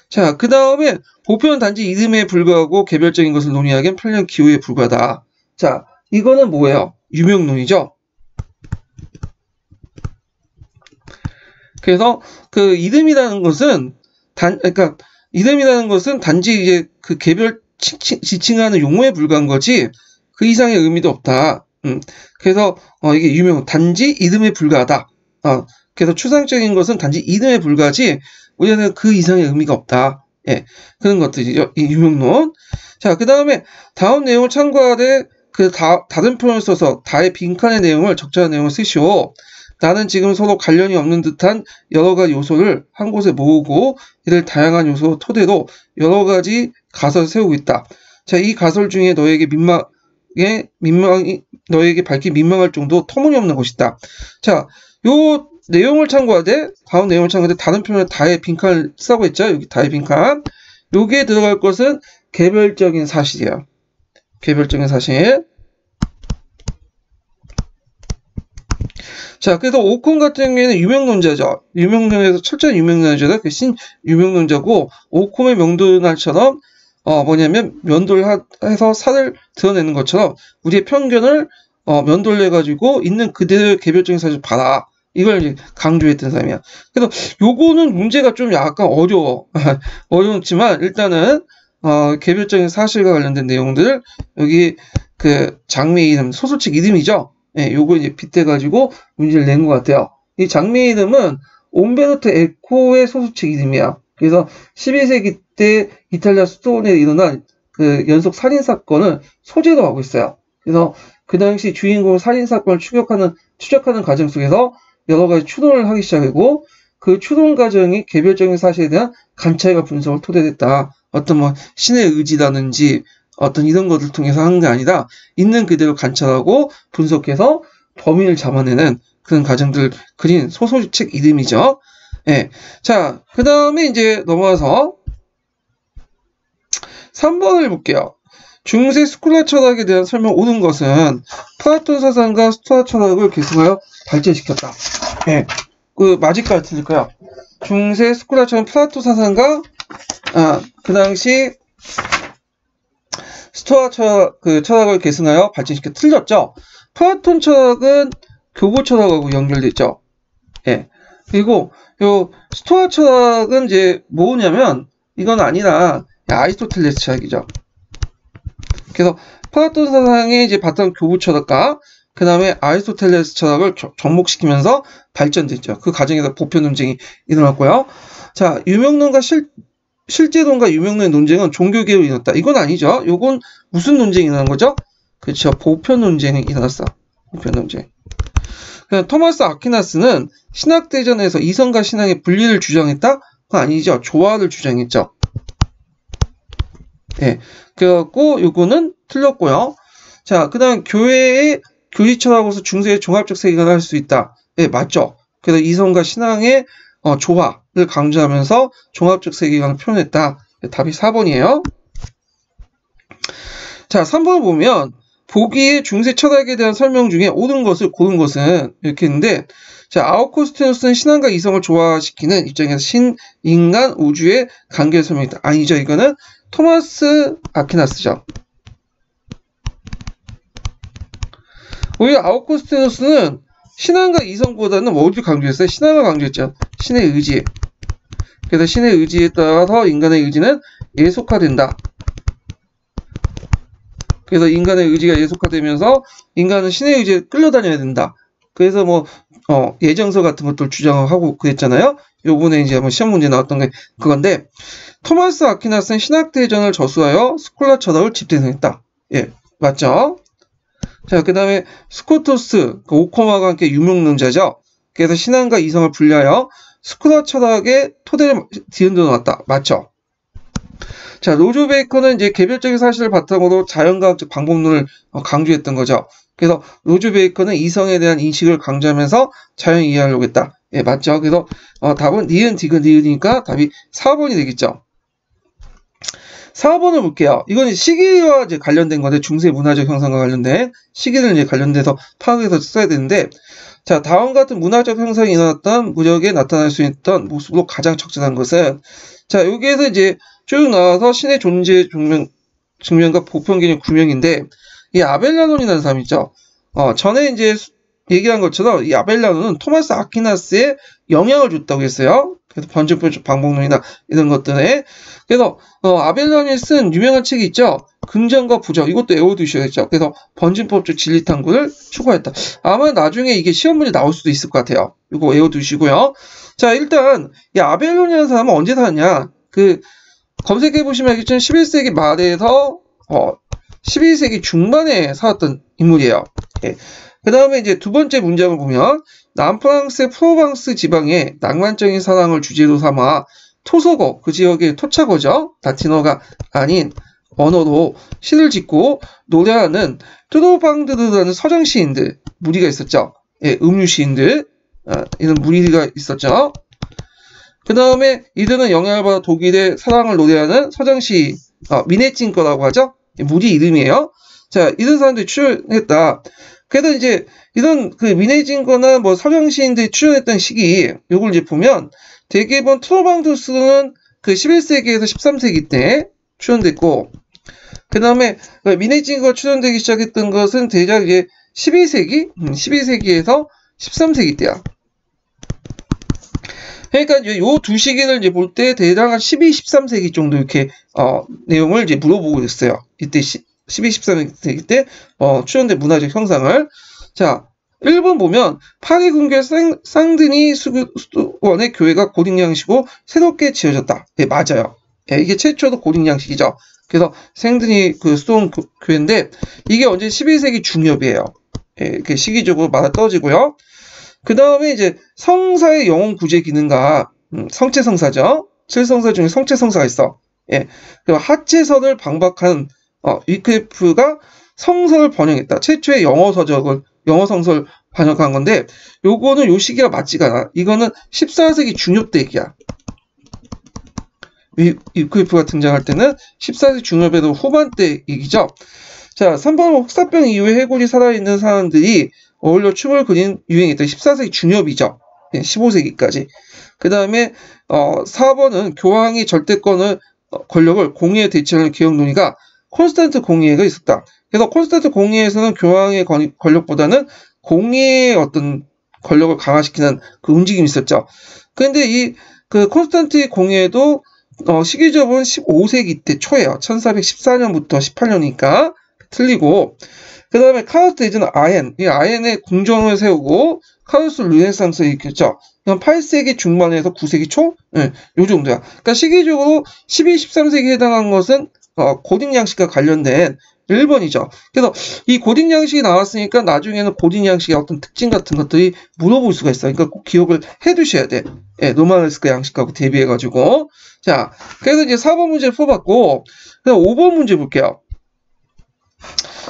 [SPEAKER 1] 자, 그 다음에 보편은 단지 이름에 불과하고 개별적인 것을 논의하기엔 편리한 기호에 불과하다. 자, 이거는 뭐예요? 유명론이죠. 그래서 그 이름이라는 것은 이름이라는 것은 단지 이제 그 개별 지칭하는 용어에 불과한 거지 그 이상의 의미도 없다. 그래서 이게 유명 단지 이름에 불과하다. 그래서 추상적인 것은 단지 이름에 불과하지 우리는 그 이상의 의미가 없다. 예, 그런 것들이죠. 이 유명론. 자, 그 다음에 다음 내용을 참고하되 그 다른 표현을 써서 다의 빈칸의 내용을 적절한 내용을 쓰시오. 나는 지금 서로 관련이 없는 듯한 여러 가지 요소를 한 곳에 모으고 이를 다양한 요소 토대로 여러 가지 가설을 세우고 있다. 자, 이 가설 중에 너에게 너에게 밝히 민망할 정도 터무니없는 것이다. 자, 요 내용을 참고하되 다음 내용을 참고하되 다른 표현을 다의 빈칸을 쓰고 있죠. 여기 다의 빈칸. 여기에 들어갈 것은 개별적인 사실이에요. 개별적인 사실. 자, 그래서 오콘 같은 경우에는 유명론자죠. 유명론에서 철저한 유명론자다. 그 유명론자고, 오콘의 명도날처럼, 뭐냐면, 면도를 해서 살을 드러내는 것처럼, 우리의 편견을, 면도를 해가지고, 있는 그대로의 개별적인 사실을 봐라. 이걸 이제 강조했던 사람이야. 그래서 요거는 문제가 좀 약간 어려워. 어렵지만, 일단은, 개별적인 사실과 관련된 내용들을, 여기, 그, 장미의 이름, 소설책 이름이죠. 예, 요거 이제 빗대가지고 문제를 낸 것 같아요. 이 장미의 이름은 옴베르토 에코의 소설책 이름이야. 그래서 12세기 때 이탈리아 수도원에 일어난 그 연속 살인사건을 소재로 하고 있어요. 그래서 그 당시 주인공 살인사건을 추적하는 과정 속에서 여러 가지 추론을 하기 시작하고 그 추론 과정이 개별적인 사실에 대한 관찰과 분석을 토대했다. 어떤 뭐 신의 의지라든지 어떤 이런 것을 통해서 하는 게 아니라 있는 그대로 관찰하고 분석해서 범인을 잡아내는 그런 과정들을 그린 소설책 이름이죠. 예. 자, 그 다음에 이제 넘어가서 3번을 볼게요. 중세 스콜라 철학에 대한 설명 옳은 것은 플라톤 사상과 스토아 철학을 계승하여 발전시켰다. 예, 그 맞을까요, 틀릴까요? 중세 스콜라 철학은 플라톤 사상과 그 당시 스토아 철학, 철학을 계승하여 발전시켜 틀렸죠. 플라톤 철학은 교부 철학하고 연결됐죠. 예. 그리고 요 스토아 철학은 이제 뭐냐면 이건 아니라 아리스토텔레스 철학이죠. 그래서 플라톤 사상이 이제 바탕 교부 철학과 그 다음에 아리스토텔레스 철학을 접목시키면서 발전됐죠. 그 과정에서 보편 논쟁이 일어났고요. 자, 유명론과 실제론과 유명론의 논쟁은 종교계로 일어났다. 이건 아니죠. 이건 무슨 논쟁이 일어난 거죠? 그렇죠. 보편 논쟁이 일어났어. 보편 논쟁. 그냥 토마스 아퀴나스는 신학대전에서 이성과 신앙의 분리를 주장했다? 그건 아니죠. 조화를 주장했죠. 예. 그래갖고 요거는 틀렸고요. 자, 그 다음 교회의 교리철학으로서 중세의 종합적 세계관을 할 수 있다. 예, 맞죠. 그래서 이성과 신앙의 조화를 강조하면서 종합적 세계관을 표현했다. 예, 답이 4번이에요. 자, 3번을 보면 보기에 중세 철학에 대한 설명 중에 옳은 것을 고른 것은 이렇게 했는데, 자, 아우구스티누스는 신앙과 이성을 조화시키는 입장에서 신, 인간, 우주의 관계를 설명했다. 아니죠. 이거는 토마스 아퀴나스죠. 오히려 아우구스티누스는 신앙과 이성보다는 뭐를 강조했어요? 신앙을 강조했죠. 신의 의지. 그래서 신의 의지에 따라서 인간의 의지는 예속화된다. 그래서 인간의 의지가 예속화되면서 인간은 신의 의지에 끌려다녀야 된다. 그래서 뭐 예정서 같은 것들 주장하고 그랬잖아요. 요번에 이제 한번 시험 문제 나왔던 게 그건데, 토마스 아퀴나스는 신학대전을 저수하여 스콜라 철학을 집대성했다. 예, 맞죠? 자, 그 다음에 스코토스, 오코마가 함께 유명론자죠. 그래서 신앙과 이성을 분리하여 스콜라 철학의 토대를 뒤흔들어 놨다. 맞죠? 자, 로저 베이컨은 이제 개별적인 사실을 바탕으로 자연과학적 방법론을 강조했던 거죠. 그래서 로저 베이컨은 이성에 대한 인식을 강조하면서 자연 이해하려고 했다. 예, 맞죠? 그래서 답은 니은, 디귿, 니은이니까 답이 4번이 되겠죠. 4번을 볼게요. 이건 시기와 이제 관련된 건데, 중세 문화적 형성과 관련된 시기를 이제 관련돼서 파악해서 써야 되는데, 자, 다음 같은 문화적 형성이 일어났던 무력에 나타날 수 있던 모습으로 가장 적절한 것은, 자, 여기에서 이제 쭉 나와서 신의 존재 증명과 보편 개념 구명인데, 이 아벨라논이라는 사람 있죠. 전에 이제 얘기한 것처럼 이 아벨라논은 토마스 아퀴나스에 영향을 줬다고 했어요. 그래서 번쩍번쩍 방법론이나 이런 것들에. 그래서 아벨라논이 쓴 유명한 책이 있죠. 긍정과 부정, 이것도 외워두셔야겠죠. 그래서 번짐법적 진리탐구를 추구했다. 아마 나중에 이게 시험 문제 나올 수도 있을 것 같아요. 이거 외워두시고요. 자, 일단 이 아벨라논이라는 사람은 언제 살았냐? 검색해보시면 알겠지만 11세기 말에서 12세기 중반에 살았던 인물이에요. 예. 그 다음에 이제 두 번째 문장을 보면, 남프랑스의 프로방스 지방의 낭만적인 사랑을 주제로 삼아 토속어, 그 지역의 토착어죠. 라틴어가 아닌 언어로 시를 짓고 노래하는 트로방드르라는 서정 시인들 무리가 있었죠. 예, 음유 시인들, 이런 무리가 있었죠. 그 다음에 이들은 영향을 받아 독일의 사랑을 노래하는 서정 시인, 미네칭거라고 하죠. 무리 이름이에요. 자, 이런 사람들이 출연했다. 그래서 이제 이런 미네징거나 뭐 서정 시인들이 출연했던 시기, 요걸 이제 보면 대개본 트로방두스는 11세기에서 13세기 때 출연됐고, 그 다음에 미네징거가 출연되기 시작했던 것은 대략 이제 12세기에서 13세기 때야. 그러니까 이제 요 두 시기를 이제 볼 때 대략 한 12, 13세기 정도 이렇게 내용을 이제 물어보고 있어요. 이때 12, 13세기 때 출연된 문화적 형상을. 자, 1번 보면 파리 궁궐 쌍드니 수도원의 교회가 고딕 양식으로 새롭게 지어졌다. 예, 맞아요. 예, 이게 최초도 고딕 양식이죠. 그래서 생드니 수도원 교회인데 이게 언제 12세기 중엽이에요. 예, 이렇게 시기적으로 맞아 떨어지고요. 그 다음에 이제 성사의 영혼 구제 기능과 성체성사죠. 7성사 중에 성체성사가 있어. 예, 그리고 하체선을 방박한 위클리프가 성서를 번역했다. 최초의 영어 성서를 번역한 건데, 요거는 요 시기가 맞지가 않아. 이거는 14세기 중엽 때 얘기야. 위크리프가 등장할 때는 14세기 중엽에도 후반대 얘기죠. 자, 3번은 흑사병 이후에 해골이 살아있는 사람들이 어울려 춤을 그린 유행이 있던 14세기 중엽이죠. 15세기까지. 그 다음에 4번은 교황이 절대권을 권력을 공의에 대체하는 개혁 논의가 콘스탄트 공의회가 있었다. 그래서 콘스탄트 공의회에서는 교황의 권력보다는 공의의 어떤 권력을 강화시키는 그 움직임이 있었죠. 그런데 그 콘스탄트 공의회도 시기적으로는 15세기 때 초예요. 1414년부터 18년이니까 틀리고, 그 다음에 카르스 대제는 이 아헨에 궁전을 세우고 카르스 르네상스를 일으켰죠. 이건 8세기 중반에서 9세기 초? 네, 요 정도야. 그러니까 시기적으로 12, 13세기에 해당한 것은 고딕 양식과 관련된 1번이죠. 그래서 이 고딕 양식이 나왔으니까 나중에는 고딕 양식의 어떤 특징 같은 것들이 물어볼 수가 있어요. 그러니까 꼭 기억을 해 두셔야 돼. 예, 노마르스크 양식하고 대비해가지고. 자, 그래서 이제 4번 문제 풀어봤고, 그다음 5번 문제 볼게요.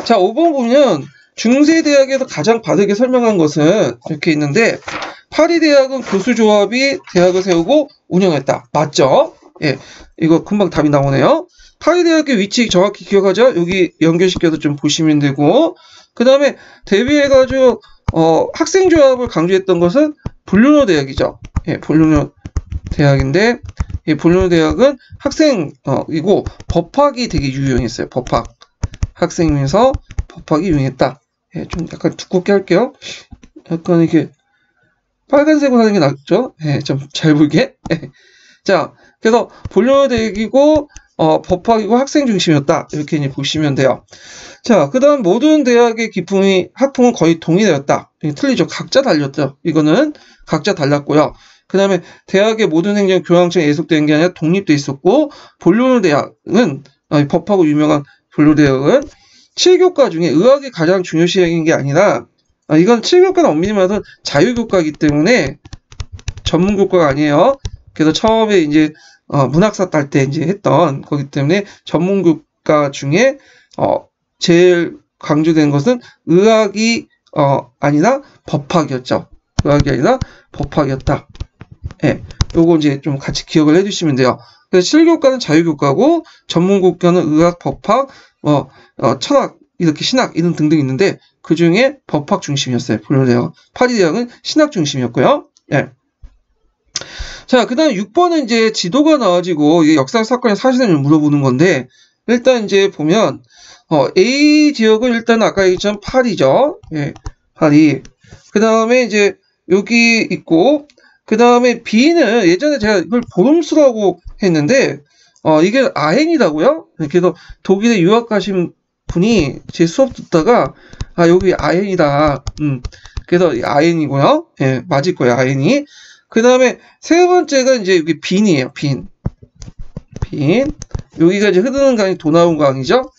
[SPEAKER 1] 자, 5번 보면 중세대학에서 가장 바르게 설명한 것은 이렇게 있는데, 파리대학은 교수조합이 대학을 세우고 운영했다. 맞죠? 예, 이거 금방 답이 나오네요. 파리대학의 위치 정확히 기억하죠? 여기 연결시켜서 좀 보시면 되고, 그 다음에 대비해가지고 학생조합을 강조했던 것은 볼로뇨 대학이죠. 예, 볼로뇨 대학인데, 이 볼로뇨 대학은 학생이고 법학이 되게 유용했어요. 법학. 학생에서 법학이 유용했다. 예, 좀 약간 두껍게 할게요. 약간 이렇게 빨간색으로 하는 게 낫죠? 예, 좀 잘 보이게. 자, 그래서 볼로뇨 대학이고 법학이고 학생 중심이었다. 이렇게 이제 보시면 돼요. 자, 그 다음 모든 대학의 학풍은 거의 동일하였다. 틀리죠. 각자 달렸죠. 이거는 각자 달랐고요. 그 다음에 대학의 모든 행정은 교황청에 예속된 게 아니라 독립돼 있었고, 볼로뇨 대학은 법하고 유명한 볼로뇨 대학은 7교과 중에 의학이 가장 중요시한 게 아니라, 이건 7교과는 엄밀히 말해서 자유교과이기 때문에 전문교과가 아니에요. 그래서 처음에 이제 문학사 딸 때 이제 했던 거기 때문에 전문교과 중에 제일 강조된 것은 의학이 아니라 법학이었죠. 의학이 아니라 법학이었다. 예, 요거 이제 좀 같이 기억을 해주시면 돼요. 그래서 7교과는 자유교과고 전문교과는 의학, 법학, 철학, 이렇게 신학 이런 등등 있는데 그 중에 법학 중심이었어요. 볼로뇨 파리대학은 신학 중심이었고요. 예. 자, 그 다음 6번은 이제 지도가 나와지고 이게 역사 사건의 사실을 물어보는 건데, 일단 이제 보면 A 지역은 일단 아까 얘기했지만 파리죠. 예, 파리. 그 다음에 이제 여기 있고, 그 다음에 B는 예전에 제가 이걸 보름수라고 했는데 이게 아헨이라고요. 그래서 독일에 유학 가신 분이 제 수업 듣다가 여기 아헨이다. 그래서 아헨이고요. 예, 맞을 거예요. 아헨이. 그 다음에 세 번째가 이제 여기 빈이에요. 빈. 여기가 이제 흐르는 강이 도나우 강이죠.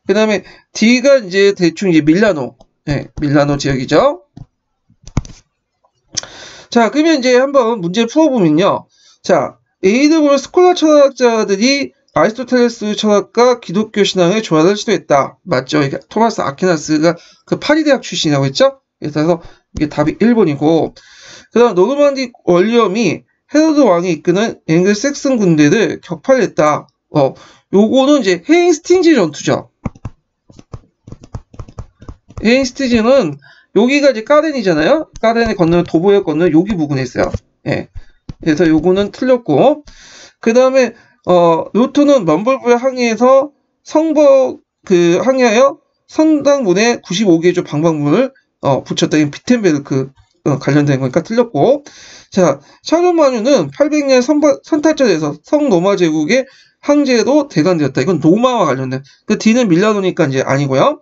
[SPEAKER 1] 그 다음에 D가 이제 대충 이제 밀라노. 예, 밀라노 지역이죠. 자, 그러면 이제 한번 문제 풀어보면요. 자, 에이드볼 스콜라 철학자들이 아리스토텔레스 철학과 기독교 신앙의 조화를 시도했다. 맞죠? 이게 토마스 아퀴나스가 그 파리대학 출신이라고 했죠? 그래서 이게 답이 1번이고, 그 다음 노르만디 원리엄이 헤로드 왕이 이끄는 앵글색슨 군대를 격파했다. 요거는 이제 헤인스팅즈 전투죠. 헤인스팅즈는 여기가 이제 까렌이잖아요. 까렌에 건너면 도보에 건너면 여기 부근에 있어요. 예. 그래서 요거는 틀렸고, 그 다음에 루트는 럼블부에 항해해서 항해하여 성당문에 95개조 방방문을 붙였다. 이 비텐베르크 관련된 거니까 틀렸고, 자, 샤르마뉴는 800년 선탈전에서 성로마 제국의 황제로 대관되었다. 이건 로마와 관련된. 그 D는 밀라노니까 이제 아니고요.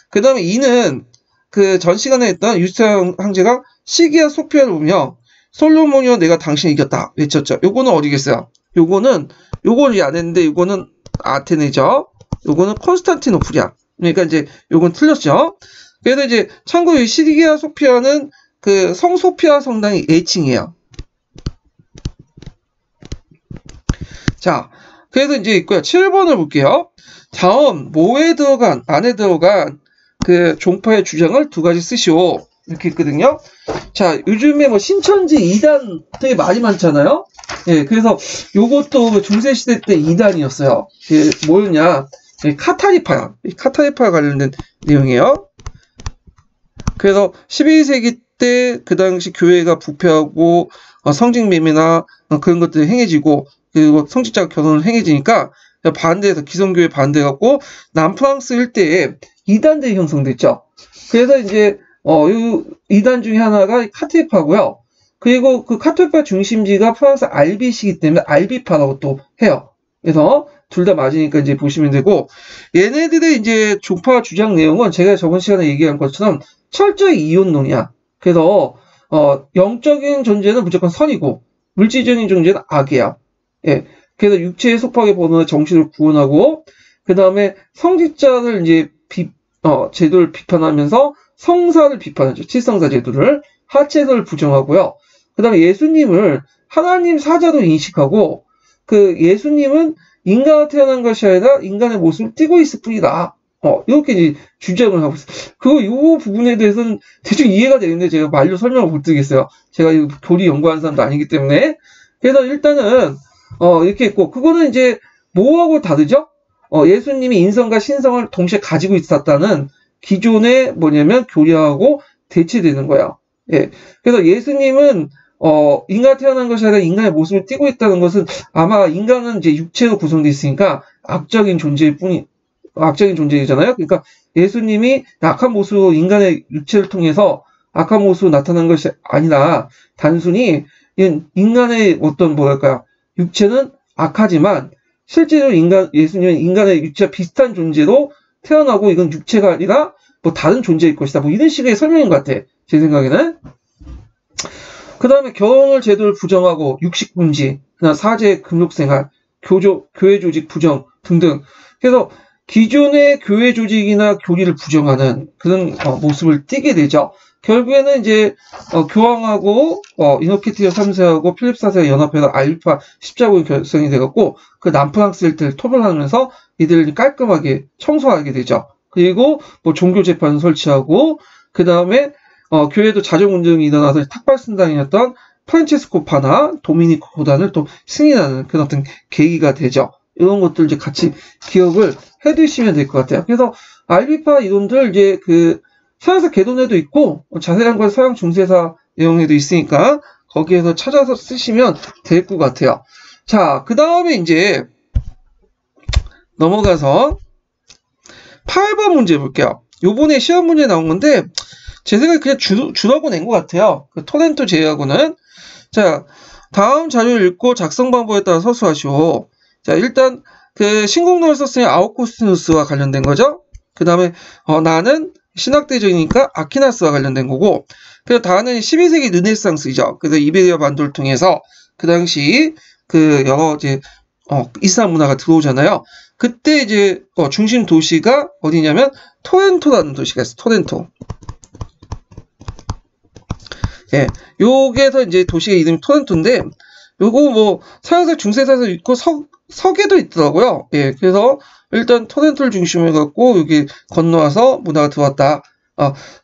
[SPEAKER 1] 그 다음에 E는 그 전 시간에 했던 유스티아 황제가 시기아 소피아를 보며 솔로몬이여 내가 당신 이겼다 외쳤죠. 요거는 어디겠어요? 요거는 안 했는데 요거는 아테네죠. 요거는 콘스탄티노플이야. 그러니까 이제 요건 틀렸죠. 그래서 이제 참고로 이 시기아 소피아는 그 성소피아 성당이 애칭이에요. 자, 그래서 이제 있고요. 7번을 볼게요. 다음 안에 들어간 그 종파의 주장을 두 가지 쓰시오. 이렇게 있거든요. 자, 요즘에 뭐 신천지 2단 되게 말이 많잖아요. 예, 그래서 요것도 중세시대 때 이단이었어요. 뭐였냐? 카타리파 관련된 내용이에요. 그래서 12세기 때 그 당시 교회가 부패하고 성직매매나 그런 것들이 행해지고 그리고 성직자 결혼을 행해지니까 반대해서 기성교회 반대해갖고 남프랑스 일대에 이단들이 형성됐죠. 그래서 이제 이 이단 중에 하나가 카톨릭파고요. 그리고 그 카톨릭파 중심지가 프랑스 알비시기 때문에 알비파라고 또 해요. 그래서 둘 다 맞으니까 이제 보시면 되고, 얘네들의 이제 종파 주장 내용은 제가 저번 시간에 얘기한 것처럼 철저히 이혼론이야. 그래서 영적인 존재는 무조건 선이고 물질적인 존재는 악이야. 예. 그래서 육체의 속박에 벗어나 정신을 구원하고, 그 다음에 성직자를 이제 제도를 비판하면서 성사를 비판하죠. 칠성사 제도를. 하체도를 부정하고요. 그 다음에 예수님을 하나님 사자로 인식하고, 그 예수님은 인간으로 태어난 것이 아니라 인간의 모습을 띠고 있을 뿐이다. 이렇게 이제 주장을 하고 있어요. 이 부분에 대해서는 대충 이해가 되는데 제가 말로 설명을 못 드리겠어요. 제가 이 교리 연구하는 사람도 아니기 때문에. 그래서 일단은, 이렇게 있고, 그거는 이제 뭐하고 다르죠? 예수님이 인성과 신성을 동시에 가지고 있었다는 기존의 뭐냐면 교리하고 대치되는 거야. 예. 그래서 예수님은, 인간 태어난 것이 아니라 인간의 모습을 띠고 있다는 것은 아마 인간은 이제 육체로 구성되어 있으니까 악적인 존재이잖아요. 그러니까 예수님이 악한 모습으로 인간의 육체를 통해서 악한 모습으로 나타난 것이 아니라 단순히 인간의 어떤 육체는 악하지만 실제로 예수님은 인간의 육체와 비슷한 존재로 태어나고 이건 육체가 아니라 뭐 다른 존재일 것이다. 뭐 이런 식의 설명인 것 같아. 제 생각에는. 그 다음에 결혼을 제도를 부정하고 육식금지, 그다음 사제 금욕생활, 교회 조직 부정 등등. 그래서 기존의 교회 조직이나 교리를 부정하는 그런 모습을 띠게 되죠. 결국에는 이제 교황하고 이노케티오 3세하고 필립 4세가 연합해서 알파 십자군이 결성이 돼갖고 그 남프랑스 일대를 토벌하면서 이들을 깔끔하게 청소하게 되죠. 그리고 뭐 종교 재판을 설치하고 그 다음에 교회도 자정운동이 일어나서 탁발순당이었던 프란체스코 파나 도미니코 고단을 또 승인하는 그런 어떤 계기가 되죠. 이런 것들 이제 같이 기억을 해두시면 될 것 같아요. 그래서 알비파 이론들 이제 그 서양사 개론에도 있고 자세한 건 서양 중세사 내용에도 있으니까 거기에서 찾아서 쓰시면 될 것 같아요. 자, 그 다음에 이제 넘어가서 8번 문제 볼게요. 요번에 시험 문제 나온 건데 제 생각에 그냥 주라고 낸 것 같아요. 그 토렌토 제외하고는. 자, 다음 자료를 읽고 작성 방법에 따라 서술하시오. 자, 일단 그 신공론을 썼으니 아우구스티누스와 관련된 거죠. 그 다음에 나는 신학대적이니까 아퀴나스와 관련된 거고, 그리고 다는 12세기 르네상스이죠. 그래서 이베리아 반도를 통해서 그 당시 그 여러 이제 이슬람 문화가 들어오잖아요. 그때 이제 중심 도시가 어디냐면 토렌토라는 도시가 있어. 토렌토. 예, 요게서 이제 도시의 이름이 토렌토인데, 요거 뭐 서양사 중세사에서 있고 서계도 있더라고요. 예, 그래서 일단 토렌토를 중심으로 해갖고 여기 건너와서 문화가 들어왔다.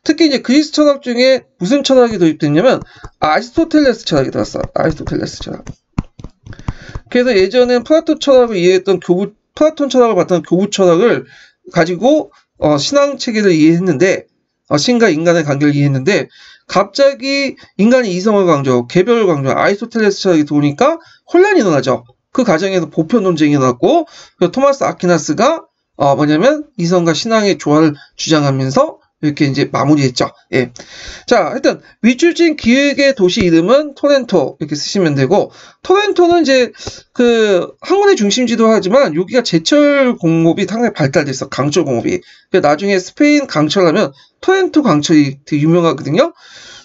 [SPEAKER 1] 특히 이제 그리스 철학 중에 무슨 철학이 도입됐냐면 아리스토텔레스 철학이 들어왔어. 아리스토텔레스 철학. 그래서 예전엔 플라톤 철학을 이해했던 플라톤 철학을 바탕 교부 철학을 가지고 신앙 체계를 이해했는데, 신과 인간의 관계를 이해했는데, 갑자기 인간의 이성을 강조, 개별을 강조, 아리스토텔레스 철학이 들어오니까 혼란이 일어나죠. 그 과정에서 보편 논쟁이 일어났고, 토마스 아퀴나스가 뭐냐면 이성과 신앙의 조화를 주장하면서 이렇게 이제 마무리했죠. 예. 자, 일단 윗줄진 기획의 도시 이름은 토렌토 이렇게 쓰시면 되고, 토렌토는 이제 그 학문의 중심지도 하지만 여기가 제철 공업이 상당히 발달됐어. 강철 공업이. 나중에 스페인 강철하면 토렌토 강철이 되게 유명하거든요.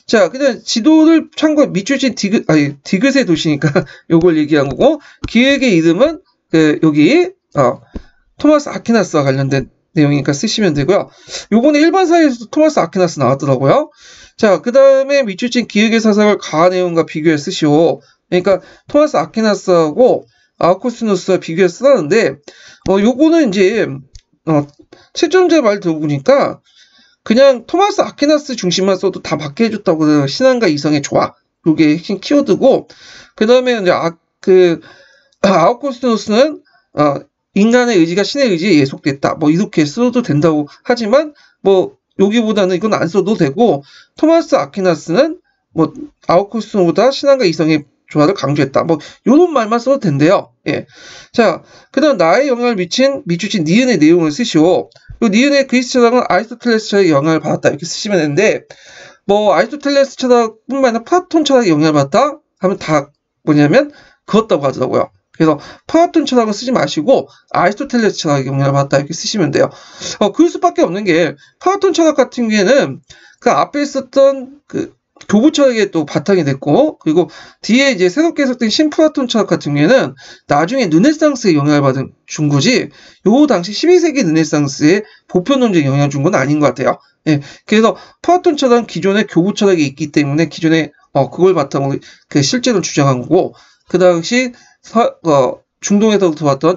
[SPEAKER 1] 자, 그냥 지도를 참고 밑줄진 디귿의 도시니까 요걸 얘기한 거고, 기획의 이름은 여기 토마스 아퀴나스와 관련된 내용이니까 쓰시면 되고요. 요번에 일반사에서도 토마스 아퀴나스 나왔더라고요. 자, 그 다음에 밑줄진 기획의 사상을 가하 내용과 비교해 쓰시오. 그러니까 토마스 아퀴나스하고 아우구스티누스와 비교해 쓰라는데, 요거는 이제 최종자 말 들어보니까 그냥 토마스 아퀴나스 중심만 써도 다 맞게 해줬다고. 신앙과 이성의 조화, 요게 핵심 키워드고, 그 다음에 이제 그 아우구스티누스는 인간의 의지가 신의 의지에 예속됐다. 뭐 이렇게 써도 된다고 하지만 뭐 여기보다는 이건 안 써도 되고, 토마스 아퀴나스는 뭐 아우구스티누스보다 신앙과 이성의 조화를 강조했다. 뭐 이런 말만 써도 된대요. 예. 자, 그다음 나에 영향을 미치신 니은의 내용을 쓰시오. 이 니은의 그리스 철학은 아리스토텔레스 철학의 영향을 받았다. 이렇게 쓰시면 되는데, 뭐 아리스토텔레스 철학뿐만 아니라 플라톤 철학의 영향을 받았다 하면 다 뭐냐면 그렇다고 하더라고요. 그래서 플라톤 철학은 쓰지 마시고 아리스토텔레스 철학의 영향을 받았다 이렇게 쓰시면 돼요. 그럴 수밖에 없는 게, 플라톤 철학 같은 경우에는 그 앞에 있었던 그 교부 철학의 또 바탕이 됐고, 그리고 뒤에 이제 새롭게 해석된 신플라톤 철학 같은 경우에는 나중에 르네상스의 영향을 준 거지, 요 당시 12세기 르네상스의 보편론적인 영향을 준 건 아닌 것 같아요. 예, 그래서 플라톤 철학은 기존의 교부 철학이 있기 때문에 기존에 그걸 바탕으로 그 실제로 주장한 거고, 그 당시 중동에서 들어왔던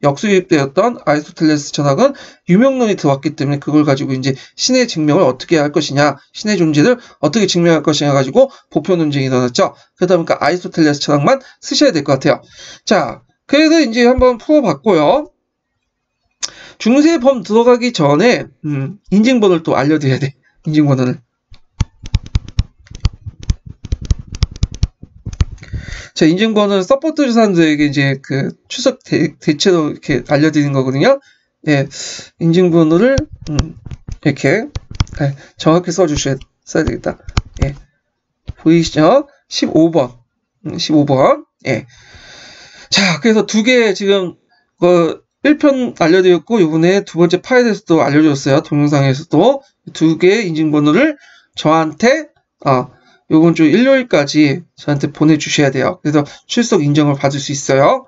[SPEAKER 1] 역수입되었던 아리스토텔레스 철학은 유명론이 들어왔기 때문에 그걸 가지고 이제 신의 증명을 어떻게 할 것이냐, 신의 존재를 어떻게 증명할 것이냐 가지고 보편 논쟁이 일어났죠. 그러다 보니까 아리스토텔레스 철학만 쓰셔야 될 것 같아요. 자, 그래서 이제 한번 풀어봤고요. 중세범 들어가기 전에 인증번호를 또 알려드려야 돼. 인증번호를. 자, 인증번호는 서포트 주산들에게 이제 그 추석 대체로 이렇게 알려드리는 거거든요. 예, 인증번호를 이렇게 정확히 써야 되겠다. 예, 보이시죠? 15번. 15번. 예. 자, 그래서 두 개 지금 1편 알려드렸고, 이번에 두 번째 파일에 대해서도 알려줬어요. 동영상에서도 두 개의 인증번호를 저한테 요번 주 일요일까지 저한테 보내주셔야 돼요. 그래서 출석 인정을 받을 수 있어요.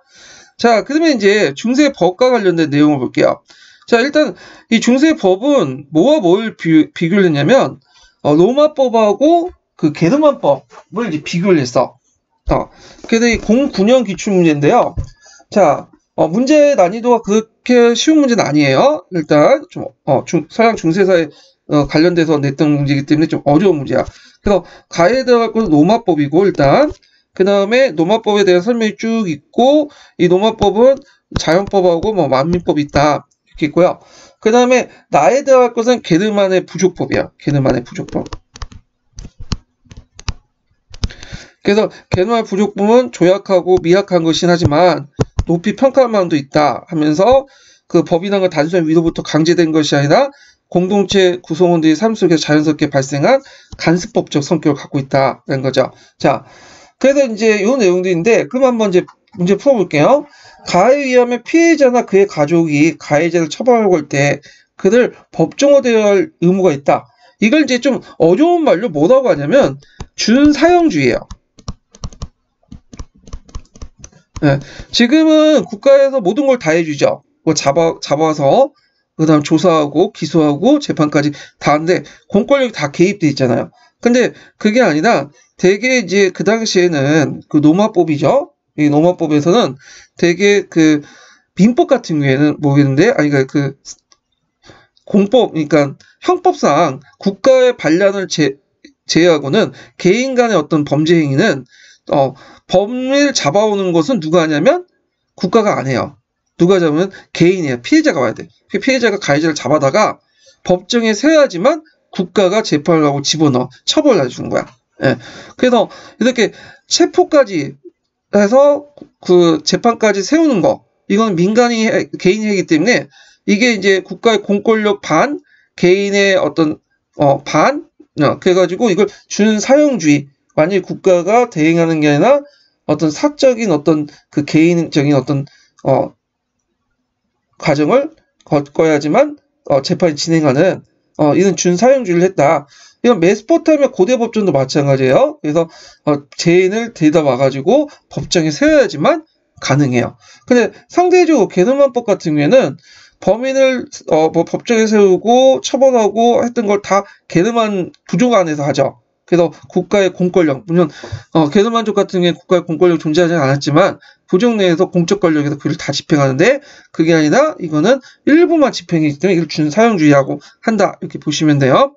[SPEAKER 1] 자, 그러면 이제 중세법과 관련된 내용을 볼게요. 자, 일단 이 중세법은 뭐와 뭘 비교를 했냐면, 로마법하고 그 게르만법을 이제 비교를 했어. 그래서 이 09년 기출문제인데요. 자, 문제 난이도가 그렇게 쉬운 문제는 아니에요. 일단 좀 서양 중세사에 관련돼서 냈던 문제이기 때문에 좀 어려운 문제야. 그래서 가에 들어갈 것은 로마법이고, 일단 그 다음에 로마법에 대한 설명이 쭉 있고, 이 로마법은 자연법하고 뭐 만민법이 있다 이렇게 있고요. 그 다음에 나에 들어갈 것은 게르만의 부족법이야. 게르만의 부족법. 그래서 게르만의 부족법은 조약하고 미약한 것이긴 하지만 높이 평가할 만도 있다 하면서, 그 법이라는 건 단순히 위로부터 강제된 것이 아니라 공동체 구성원들이 삶 속에서 자연스럽게 발생한 간섭법적 성격을 갖고 있다는 거죠. 자, 그래서 이제 이 내용들인데, 그럼 한번 이제 문제 풀어볼게요. 가해에 의하면 피해자나 그의 가족이 가해자를 처벌하려고 할 때 그를 법정화되어야 할 의무가 있다. 이걸 이제 좀 어려운 말로 뭐라고 하냐면 준사형주의예요. 네, 지금은 국가에서 모든 걸 다 해주죠. 뭐 잡아서 그 다음 조사하고 기소하고 재판까지 다 하는데 공권력이 다 개입돼 있잖아요. 근데 그게 아니라 되게 이제 그 당시에는 그 로마법이죠. 이 로마법에서는 되게 그 민법 같은 경우에는 모르겠는데, 그 공법, 그러니까 형법상 국가의 반란을 제외하고는 개인 간의 어떤 범죄 행위는 범인을 잡아오는 것은 누가 하냐면 국가가 안 해요. 누가 잡으면 개인이에요. 피해자가 와야 돼. 피해자가 가해자를 잡아다가 법정에 세워야지만 국가가 재판을 하고 집어넣어 처벌을 해주는 거야. 예. 그래서 이렇게 체포까지 해서 그 재판까지 세우는 거, 이건 개인이 하기 때문에 이게 이제 국가의 공권력 반, 개인의 어떤 반, 그래가지고 이걸 준사형주의, 만약에 국가가 대행하는 게 아니라 어떤 사적인 어떤 그 개인적인 어떤 과정을 겪어야지만 재판이 진행하는 이런 준사형주의를 했다. 이건 메소포타미아 고대 법정도 마찬가지예요. 그래서 죄인을 데려다 와가지고 법정에 세워야지만 가능해요. 근데 상대적으로 게르만법 같은 경우에는 범인을 뭐 법정에 세우고 처벌하고 했던 걸 다 게르만 부족 안에서 하죠. 그래서 국가의 공권력, 물론 게르만족 같은 경우에 국가의 공권력 존재하지 않았지만 부족 내에서 공적 권력에서 그를 다 집행하는데, 그게 아니라 이거는 일부만 집행이기 때문에 이걸 준사형주의라고 한다, 이렇게 보시면 돼요.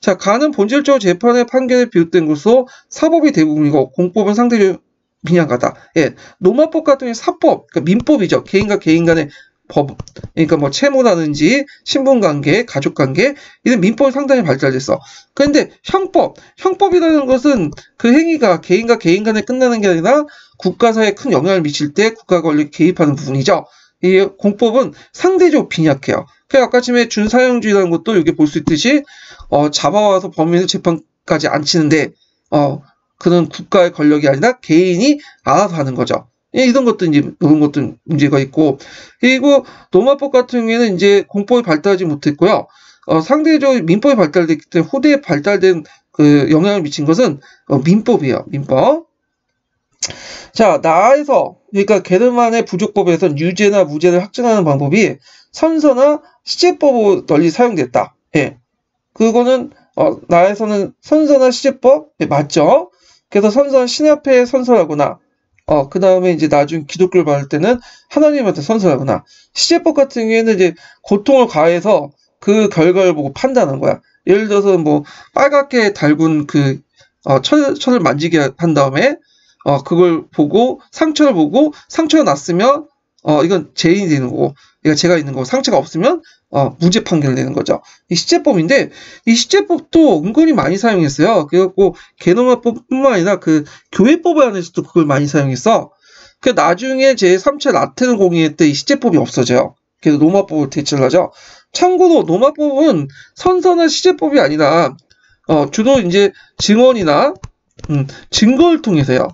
[SPEAKER 1] 자, 가는 본질적으로 재판의 판결에 비롯된 것으로 사법이 대부분이고 공법은 상대적으로 빈약하다. 예, 노마법 같은 경우는 사법, 그러니까 민법이죠. 개인과 개인 간의 법, 그러니까 뭐 채무라든지 신분관계, 가족관계 이런 민법이 상당히 발달됐어. 그런데 형법이라는 것은 그 행위가 개인과 개인 간에 끝나는 게 아니라 국가사에 큰 영향을 미칠 때 국가가 권력에 개입하는 부분이죠. 이 공법은 상대적으로 빈약해요. 그 아까 전에 준사형주의라는 것도 여기 볼 수 있듯이 잡아와서 범인을 재판까지 안 치는데 그런 국가의 권력이 아니라 개인이 알아서 하는 거죠. 이런 것도 문제가 있고, 그리고 노마법 같은 경우에는 이제 공법이 발달하지 못했고요. 상대적으로 민법이 발달됐기 때문에 후대에 발달된 그 영향을 미친 것은 민법이에요. 민법. 자, 나아에서 그러니까 게르만의 부족법에서는 유죄나 무죄를 확정하는 방법이 선서나 시제법으로 널리 사용됐다. 예, 그거는 나에서는 선서나 시제법 맞죠? 그래서 선서는 신 앞에 선서하거나 그 다음에 이제 나중 기독교를 받을 때는 하나님한테 선서하거나, 시제법 같은 경우에는 이제 고통을 가해서 그 결과를 보고 판단하는 거야. 예를 들어서 뭐 빨갛게 달군 그 철을 만지게 한 다음에 그걸 보고 상처를 보고 상처가 났으면 이건 죄인이 되는 거고, 그러니까 죄가 있는 거고, 상처가 없으면 무죄 판결을 내는 거죠. 이 시제법인데, 이 시제법도 은근히 많이 사용했어요. 그래갖고 개노마법뿐만 아니라 그 교회법 안에서도 그걸 많이 사용했어. 그 나중에 제3차 라테르 공의회 때 이 시제법이 없어져요. 그래서 노마법을 대체를 하죠. 참고로 노마법은 선서나 시제법이 아니라 주로 이제 증언이나 증거를 통해서요.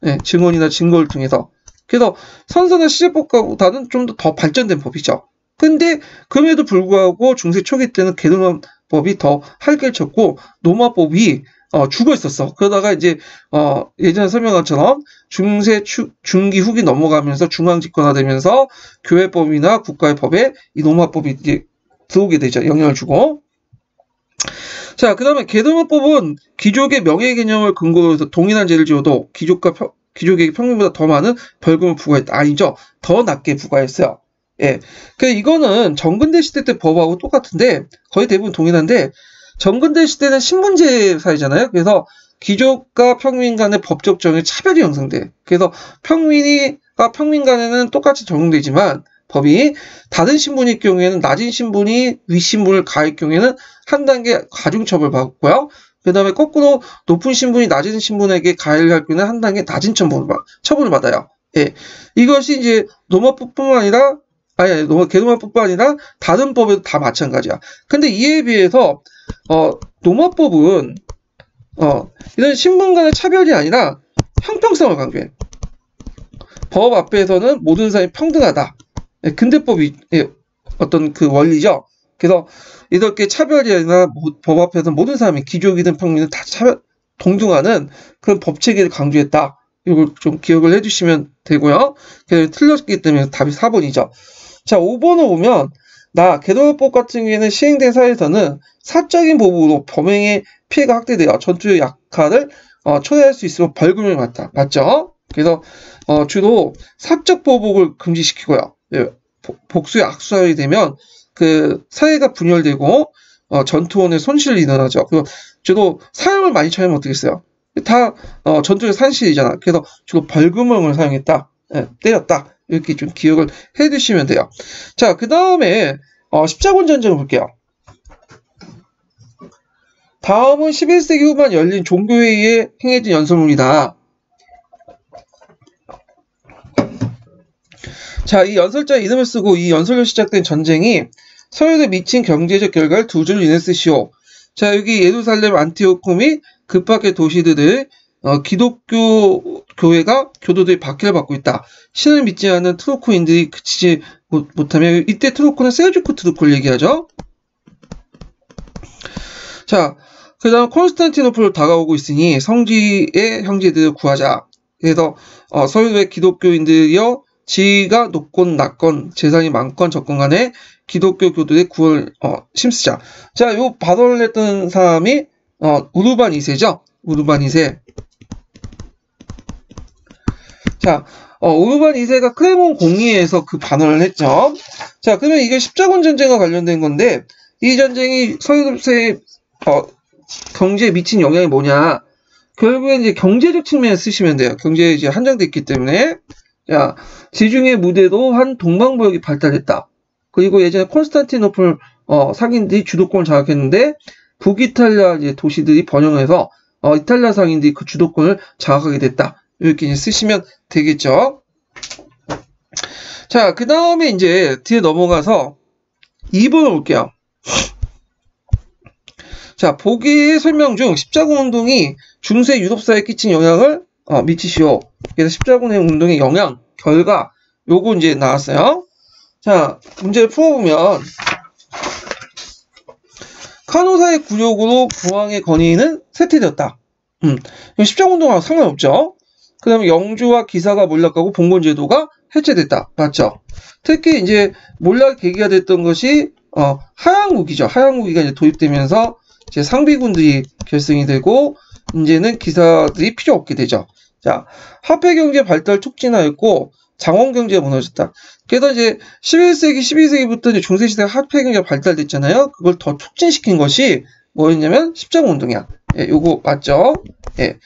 [SPEAKER 1] 네, 증언이나 증거를 통해서. 그래서 선서나 시제법보다는 좀 더 발전된 법이죠. 근데 그럼에도 불구하고 중세 초기 때는 개노마법이 더 활개를 쳤고 노마법이 죽어 있었어. 그러다가 이제 예전에 설명한 것처럼 중세 중기 후기 넘어가면서 중앙 집권화되면서 교회법이나 국가의 법에 이 노마법이 이제 들어오게 되죠. 영향을 주고. 자, 그 다음에 개노마법은 귀족의 명예 개념을 근거로 해서 동일한 죄를 지어도 귀족에게 평균보다 더 많은 벌금을 부과했다. 아니죠. 더 낮게 부과했어요. 예. 이거는 정근대 시대 때 법하고 똑같은데 거의 대부분 동일한데, 정근대 시대는 신분제 사회잖아요. 그래서 귀족과 평민 간의 법적 정의 차별이 형성돼. 그래서 평민과 평민 간에는 똑같이 적용되지만 법이 다른 신분일 경우에는 낮은 신분이 윗신분을 가할 경우에는 한 단계 가중처벌 받고요. 그 다음에 거꾸로 높은 신분이 낮은 신분에게 가해할 경우에는 한 단계 낮은 처벌을 받아요. 예. 이것이 이제 노마법뿐만 아니라 개노마법뿐만 아니라 다른 법에도 다 마찬가지야. 근데 이에 비해서 노마법은 이런 신분 간의 차별이 아니라 형평성을 강조해. 법 앞에서는 모든 사람이 평등하다. 근대법이 어떤 그 원리죠. 그래서 이렇게 차별이 아니라 법 앞에서 모든 사람이 귀족이든 평민이든 다 동등하는 그런 법 체계를 강조했다. 이걸 좀 기억을 해주시면 되고요. 그래서 틀렸기 때문에 답이 4번이죠. 자, 5번을 보면 개노마법 같은 경우에는 시행된 사회에서는 사적인 보복으로 범행의 피해가 확대되어 전투의 약화를 초래할 수 있으면 벌금을 받다. 맞죠? 그래서 주로 사적 보복을 금지시키고요. 복수의 악수사이 되면 그 사회가 분열되고 전투원의 손실이 일어나죠. 그리고 주로 사형을 많이 처하면 어떻겠어요? 다 전투의 산실이잖아. 그래서 주로 벌금을 사용했다. 때렸다. 이렇게 좀 기억을 해두시면 돼요. 자, 그 다음에 십자군 전쟁을 볼게요. 다음은 11세기 후반 열린 종교회의에 행해진 연설문이다. 자, 이 연설자의 이름을 쓰고 이 연설로 시작된 전쟁이 서유에 미친 경제적 결과를 두 줄로 인해 쓰시오. 자, 여기 예루살렘, 안티오코 및 그 밖의 도시들의 기독교 교회가 교도들의 박해를 받고 있다. 신을 믿지 않는 트루크인들이 그치지 못하며, 이때 트루크는 셀주크 트루크를 얘기하죠. 자, 그 다음 콘스탄티노플로 다가오고 있으니 성지의 형제들을 구하자. 그래서 서유의 기독교인들이여 지위가 높건 낮건 재산이 많건 적건 간에 기독교 교도의 구원을 힘쓰자. 자, 요 발언을 했던 사람이 우르반 2세죠. 우르반 2세. 자, 우르반 2세가 크레몬 공의회에서 그 반언을 했죠. 자, 그러면 이게 십자군 전쟁과 관련된 건데, 이 전쟁이 서유럽의 경제에 미친 영향이 뭐냐? 결국에 이제 경제적 측면에 쓰시면 돼요. 경제에 이제 한정돼 있기 때문에. 자, 지중해 무대도 한 동방보역이 발달했다. 그리고 예전에 콘스탄티노플 상인들이 주도권을 장악했는데 북이탈리아 이제 도시들이 번영해서 이탈리아 상인들이 그 주도권을 장악하게 됐다. 이렇게 이제 쓰시면 되겠죠. 자, 그 다음에 이제 뒤에 넘어가서 2번을 볼게요. 자, 보기의 설명 중 십자군 운동이 중세 유럽사회에 끼친 영향을 미치시오. 그래서 십자군 운동의 영향, 결과, 요거 이제 나왔어요. 자, 문제를 풀어보면 카노사의 굴욕으로 부왕의 권위는 쇠퇴되었다. 십자군 운동하고 상관없죠. 그 다음에 영주와 기사가 몰락하고 봉건제도가 해체됐다. 맞죠? 특히 이제 몰락 계기가 됐던 것이 하양무기죠. 하양무기가 이제 도입되면서 이제 상비군들이 결성이 되고 이제는 기사들이 필요 없게 되죠. 자, 화폐경제 발달 촉진하였고 장원경제가 무너졌다. 그래서 이제 11세기, 12세기부터 이제 중세시대 화폐경제가 발달됐잖아요. 그걸 더 촉진시킨 것이 뭐였냐면 십자군 운동이야. 예, 요거 맞죠? 예.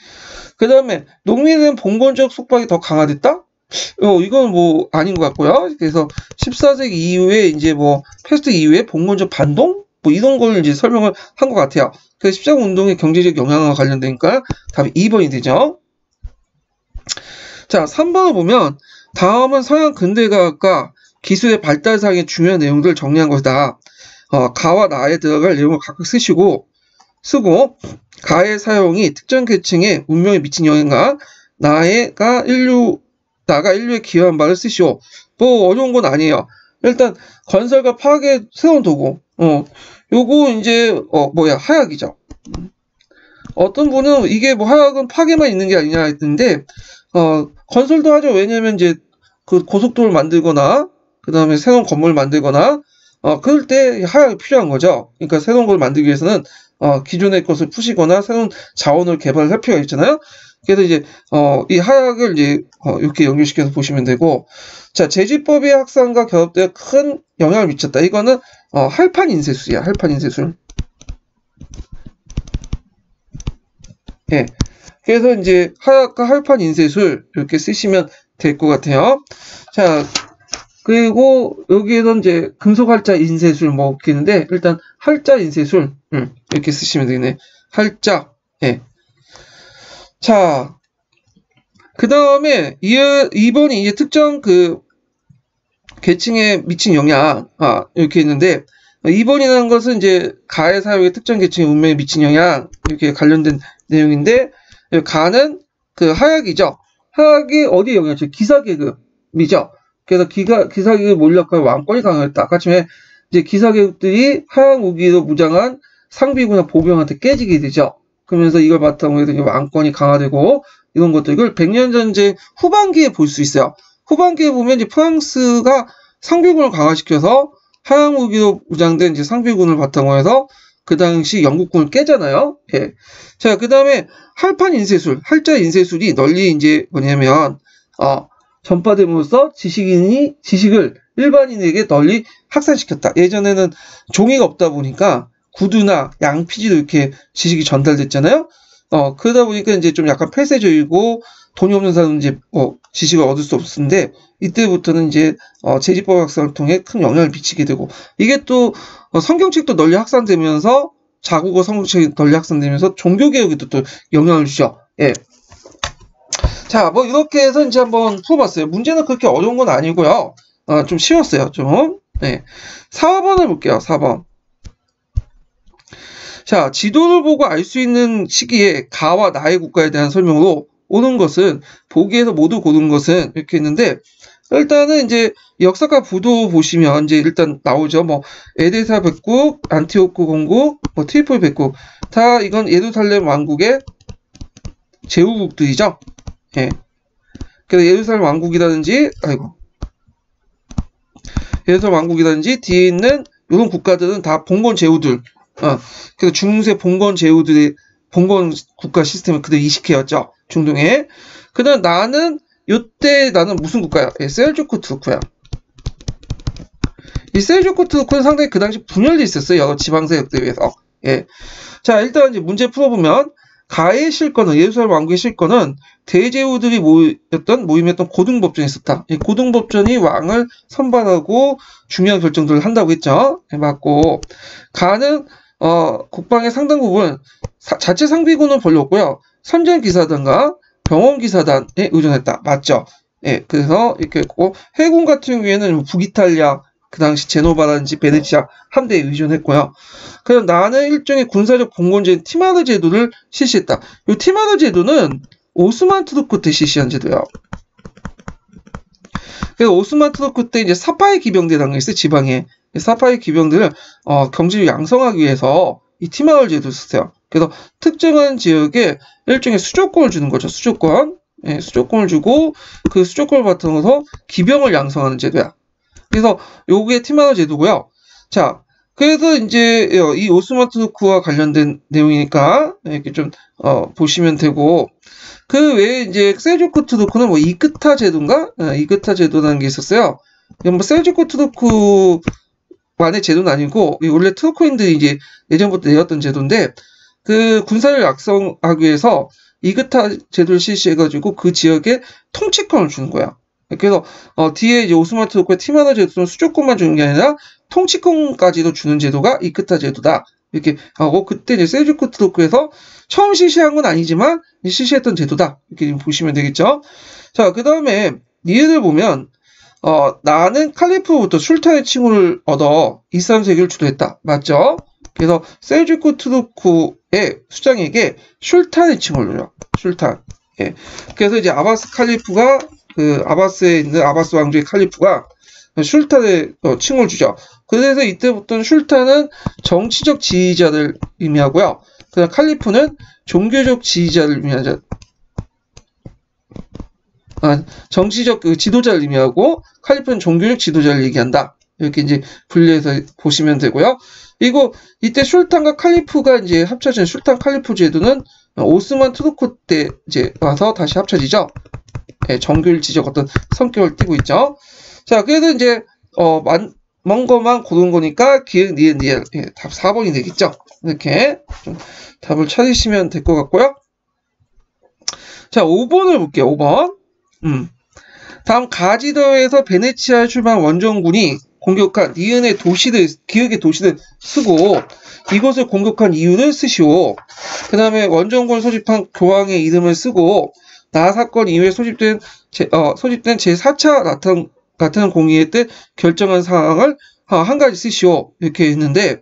[SPEAKER 1] 그 다음에 농민은 봉건적 속박이 더 강화됐다? 이건 뭐 아닌 것 같고요. 그래서 14세기 이후에 이제 뭐 패스트 이후에 봉건적 반동? 뭐 이런 걸 이제 설명을 한 것 같아요. 그래서 십자군 운동의 경제적 영향과 관련되니까 답이 2번이 되죠. 자, 3번을 보면 다음은 서양 근대과학과 기술의 발달상의 중요한 내용들을 정리한 것이다. 가와 나에 들어갈 내용을 각각 쓰고 가의 사용이 특정 계층의 운명에 미친 영향과 나가 인류에 기여한 바를 쓰시오. 뭐 어려운 건 아니에요. 일단 건설과 파괴의 새로운 도구. 요거 이제 하약이죠. 어떤 분은 이게 뭐 하약은 파괴만 있는 게 아니냐 했는데 건설도 하죠. 왜냐면 이제 그 고속도로를 만들거나 그 다음에 새로운 건물을 만들거나 그럴 때 하약이 필요한 거죠. 그러니까 새로운 걸 만들기 위해서는 기존의 것을 푸시거나 새로운 자원을 개발할 필요가 있잖아요. 그래서 이제 이 하약을 이제 이렇게 연결시켜서 보시면 되고, 자, 제지법의 확산과 결합되어 큰 영향을 미쳤다. 이거는 할판 인쇄술이야. 할판 인쇄술. 예. 그래서 이제 하약과 할판 인쇄술 이렇게 쓰시면 될 것 같아요. 자, 그리고 여기에는 이제 금속 할자 인쇄술 뭐 있겠는데 일단 할자 인쇄술 이렇게 쓰시면 되겠네. 할자. 예. 자, 그 다음에 2번이 이제 특정 그 계층에 미친 영향 이렇게 있는데 2번이라는 것은 이제 가의 사용에 특정 계층의 운명에 미친 영향 이렇게 관련된 내용인데 가는 그 하약이죠. 하약이 어디에 영향을 줘? 기사계급이죠. 그래서 기사계급 몰락과 왕권이 강화했다. 아까 전에 이제 기사계급들이 하약 무기로 무장한 상비군이나 보병한테 깨지게 되죠. 그러면서 이걸 바탕으로 해서 왕권이 강화되고 이런 것들 이걸 100년 전쟁 후반기에 볼 수 있어요. 후반기에 보면 이제 프랑스가 상비군을 강화시켜서 하약 무기로 무장된 이제 상비군을 바탕으로 해서 그 당시 영국군을 깨잖아요. 예. 자, 그 다음에 할판 인쇄술, 할자 인쇄술이 널리 이제 뭐냐면 전파됨으로써 지식을 일반인에게 널리 확산시켰다. 예전에는 종이가 없다 보니까 구두나 양피지로 이렇게 지식이 전달됐잖아요. 그러다 보니까 이제 좀 약간 폐쇄적이고 돈이 없는 사람은 이제 지식을 얻을 수 없었는데 이때부터는 이제 제지법 확산을 통해 큰 영향을 미치게 되고 이게 또 성경책도 널리 확산되면서 자국어 성경책이 널리 확산되면서 종교개혁에도 또 영향을 주죠. 예. 자, 뭐 이렇게 해서 이제 한번 풀어봤어요. 문제는 그렇게 어려운 건 아니고요. 좀 쉬웠어요. 좀. 네. 4번을 볼게요. 4번. 자, 지도를 보고 알 수 있는 시기에 가와 나의 국가에 대한 설명으로 오는 것은 보기에서 모두 고른 것은 이렇게 했는데 일단은 이제 역사가 부도 보시면 이제 일단 나오죠. 뭐 에데사 백국, 안티오크 공국, 뭐 트리폴 백국 다 이건 예루살렘 왕국의 제후국들이죠. 예. 그래서 예루살렘 왕국이라든지 예루살렘 왕국이라든지 뒤에 있는 이런 국가들은 다 봉건 제후들. 그래서 중세 봉건 제후들의 봉건 국가 시스템을 그대로 이식해왔죠. 중동에. 그 다음 요때 나는 무슨 국가야? 예, 셀주크 투르크야. 이 셀주크 투르크는 상당히 그 당시 분열돼 있었어요. 여러 지방 세력들에 의해서. 예. 자, 일단 이제 문제 풀어보면 가의 실권은, 예루살렘 왕국의 실권은 대제후들이 모임이었던 고등법전이 있었다. 이 고등법전이 왕을 선발하고 중요한 결정들을 한다고 했죠. 맞고, 가는 국방의 상당 부분 자체 상비군은 별로 없고요. 선전기사단과 병원기사단에 의존했다. 맞죠? 예, 그래서 이렇게 했고, 해군 같은 경우에는 북이탈리아, 그 당시 제노바라든지 베네치아 함대에 의존했고요. 그럼 나는 일종의 군사적 봉건제인 티마르 제도를 실시했다. 이 티마르 제도는 오스만 투르크 때 실시한 제도예요. 그래서 오스만 투르크 때 이제 사파이 기병대라는 게 있어요. 지방에. 사파이 기병들을 경제를 양성하기 위해서 이 티마르 제도를 썼어요. 그래서 특정한 지역에 일종의 수조권을 주는 거죠. 수조권. 예, 수조권을 주고 그 수조권을 바탕으로 기병을 양성하는 제도야. 그래서 요게 티마르 제도고요. 자, 그래서 이제 이 오스만 투르크와 관련된 내용이니까 이렇게 좀 보시면 되고, 그 외에 이제 셀주크 투르크는 뭐 이크타 제도인가? 이크타 제도라는 게 있었어요. 이건 뭐 셀주크 투르크만의 제도는 아니고 원래 투르크인들이 이제 예전부터 내었던 제도인데, 그 군사를 양성하기 위해서 이크타 제도를 실시해가지고 그 지역에 통치권을 주는 거야. 그래서 뒤에 이제 오스만 투르크의 티마르 제도는 수조권만 주는 게 아니라 통치권까지도 주는 제도가 이크타 제도다. 이렇게 하고, 그때 이제 셀주크 투르크에서 처음 실시한 건 아니지만 실시했던 제도다. 이렇게 보시면 되겠죠. 자, 그 다음에 니에를 보면 나는 칼리프로부터 술탄의 칭호를 얻어 이슬람 세계를 주도했다. 맞죠? 그래서 셀주크 투르크의 수장에게 술탄의 칭호를 줘요. 술탄. 예. 그래서 이제 아바스 칼리프가 그 아바스에 있는 아바스 왕조의 칼리프가 슐탄의 칭호를 주죠. 그래서 이때부터는 슐탄은 정치적 지휘자를 의미하고요. 그다음 칼리프는 종교적 지휘자를 의미하죠. 정치적 그 지도자를 의미하고 칼리프는 종교적 지도자를 얘기한다. 이렇게 이제 분리해서 보시면 되고요. 그리고 이때 슐탄과 칼리프가 이제 합쳐진 슐탄 칼리프 제도는 오스만 투르크 때 이제 와서 다시 합쳐지죠. 예, 정교일지적 어떤 성격을 띠고 있죠. 자, 그래도 이제 먼 거만 고른 거니까 기획 니은 니엘, 예, 답 4번이 되겠죠. 이렇게 좀 답을 찾으시면 될 것 같고요. 자, 5번을 볼게요. 5번. 다음 가지더에서 베네치아에 출발한 원정군이 공격한 니은의 도시들, 기획의 도시를 쓰고 이것을 공격한 이유를 쓰시오. 그 다음에 원정군을 소집한 교황의 이름을 쓰고 나 사건 이후에 소집된 제4차 나타난 공의회 때 결정한 사항을 한 가지 쓰시오. 이렇게 했는데,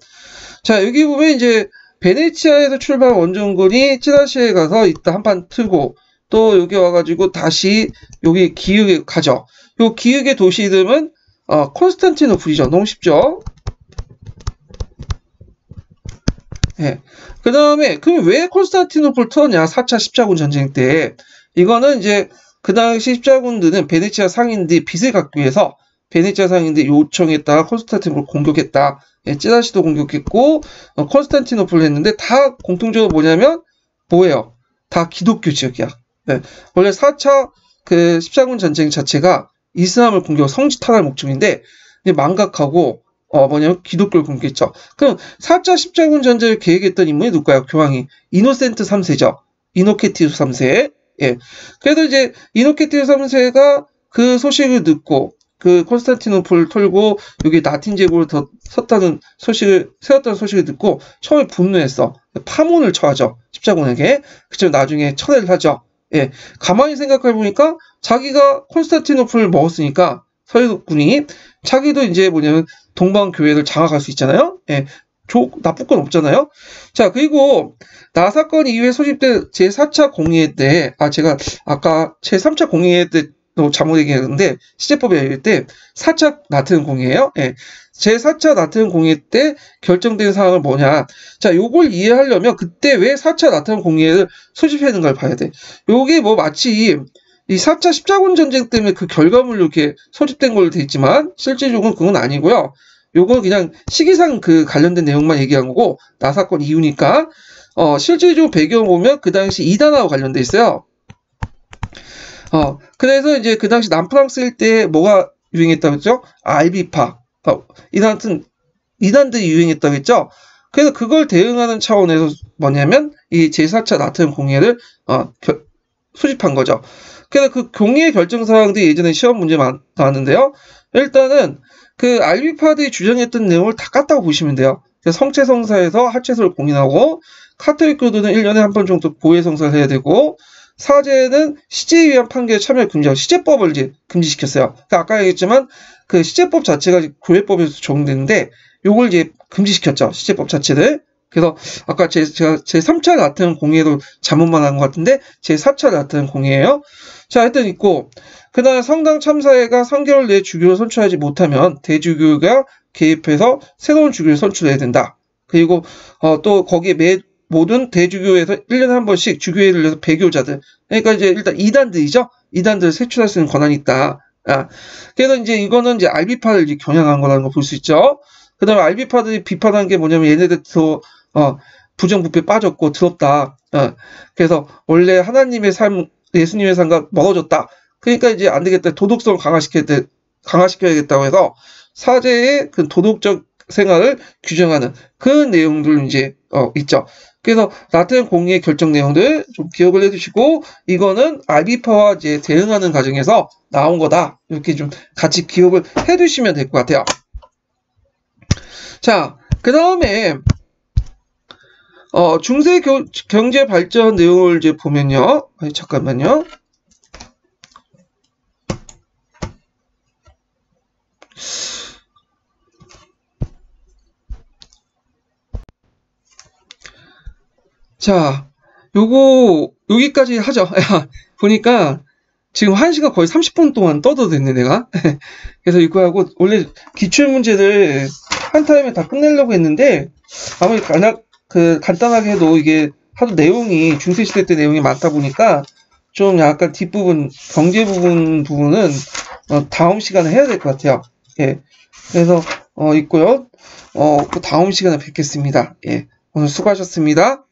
[SPEAKER 1] 자, 여기 보면 이제 베네치아에서 출발한 원정군이 찌라시에 가서 이따 한판 틀고, 또 여기 와가지고 다시 여기 기읒에 가죠. 요 기읒의 도시 이름은 콘스탄티노플이죠. 너무 쉽죠? 예. 그 다음에, 그럼 왜 콘스탄티노플 틀었냐? 4차 십자군 전쟁 때. 이거는 이제 그 당시 십자군들은 베네치아 상인들이 빚을 갚기 위해서 베네치아 상인들이 요청했다가 콘스탄티노플을 공격했다. 예, 찌라시도 공격했고 콘스탄티노플을 했는데 다 공통적으로 뭐냐면 뭐예요? 다 기독교 지역이야. 예, 원래 4차 그 십자군 전쟁 자체가 이슬람을 공격 성지 탈환 목적인데 망각하고 뭐냐면 기독교를 공격했죠. 그럼 4차 십자군 전쟁을 계획했던 인물이 누굴까요? 교황이 이노센트 3세죠. 이노케티우스 3세. 예. 그래도 이제 이노케티우스 3세가 그 소식을 듣고 그 콘스탄티노플을 털고 여기 라틴 제국을 더 세웠다는 소식을 듣고 처음에 분노했어. 파문을 쳐하죠. 십자군에게. 그쵸, 나중에 철회를 하죠. 예. 가만히 생각해 보니까 자기가 콘스탄티노플을 먹었으니까 서유군이 자기도 이제 뭐냐면 동방교회를 장악할 수 있잖아요. 예. 나쁠 건 없잖아요. 자, 그리고 나 사건 이후에 소집된 제4차 공의회 때, 제가 아까 제3차 공의회 때도 잘못 얘기했는데, 시제법에 얘기할 때 4차 나트륨 공의회예요. 예. 제4차 나트륨 공의회 때 결정된 사항은 뭐냐. 자, 요걸 이해하려면 그때 왜 4차 나트륨 공의회를 소집했는가를 봐야 돼. 요게 뭐 마치 이 4차 십자군 전쟁 때문에 그 결과물로 이렇게 소집된 걸로 돼 있지만, 실제적으로는 그건 아니고요. 요건 그냥 시기상 그 관련된 내용만 얘기한 거고, 나 사건 이후니까, 실제적으로 배경을 보면 그 당시 이단하고 관련돼 있어요. 그래서 이제 그 당시 남프랑스 일대에 뭐가 유행했다고 했죠? 알비파. 이단들이 유행했다고 했죠? 그래서 그걸 대응하는 차원에서 뭐냐면, 이 제4차 나트륨 공해를 수집한 거죠. 그래서 그 공해 결정 사항들이 예전에 시험 문제 나왔는데요. 일단은 그 알비파드이 주장했던 내용을 다 깠다고 보시면 돼요. 성체성사에서 하체소를 공인하고, 카톨릭 교도는 1년에 한 번 정도 보혜성사를 해야 되고, 사제는 시제에 의한 판결에 참여를 금지하고 시제법을 이제 금지시켰어요. 그러니까 아까 얘기했지만 그 시제법 자체가 교회법에서 적용되는데 요걸 이제 금지시켰죠. 시제법 자체를. 그래서 아까 제가 제3차 나트륨 공해도 잘못만 한 것 같은데 제4차 나트륨 공해예요. 자, 하여튼 있고, 그 다음에 성당 참사회가 3개월 내에 주교를 선출하지 못하면 대주교가 개입해서 새로운 주교를 선출해야 된다. 그리고 또 거기에 모든 대주교에서 1년에 한 번씩 주교회를 내서 배교자들, 그러니까 이제 일단 이단들이죠. 이단들을 색출할 수 있는 권한이 있다. 그래서 이제 이거는 이제 알비파를 이제 겨냥한 거라는 걸 볼 수 있죠. 그 다음에 알비파들이 비판한 게 뭐냐면 얘네들 부정부패 빠졌고 더럽다. 그래서 원래 하나님의 삶, 예수님의 삶과 멀어졌다. 그러니까 이제 안 되겠다. 도덕성을 강화시켜야겠다고 해서 사제의 그 도덕적 생활을 규정하는 그 내용들 이제 있죠. 그래서 나트륨 공해 결정 내용들 좀 기억을 해두시고, 이거는 알비파와 이제 대응하는 과정에서 나온 거다. 이렇게 좀 같이 기억을 해두시면 될 것 같아요. 자, 그 다음에 중세 경제 발전 내용을 이제 보면요. 잠깐만요. 자, 여기까지 하죠. 보니까 지금 1시간 거의 30분 동안 떠도 됐네, 내가. 그래서 이거 하고, 원래 기출문제를 한 타임에 다 끝내려고 했는데, 아무리 간단하게 해도 이게 하도 내용이, 중세시대 때 내용이 많다 보니까, 좀 약간 뒷부분, 경제 부분은, 다음 시간에 해야 될 것 같아요. 예. 그래서, 있고요. 그 다음 시간에 뵙겠습니다. 예. 오늘 수고하셨습니다.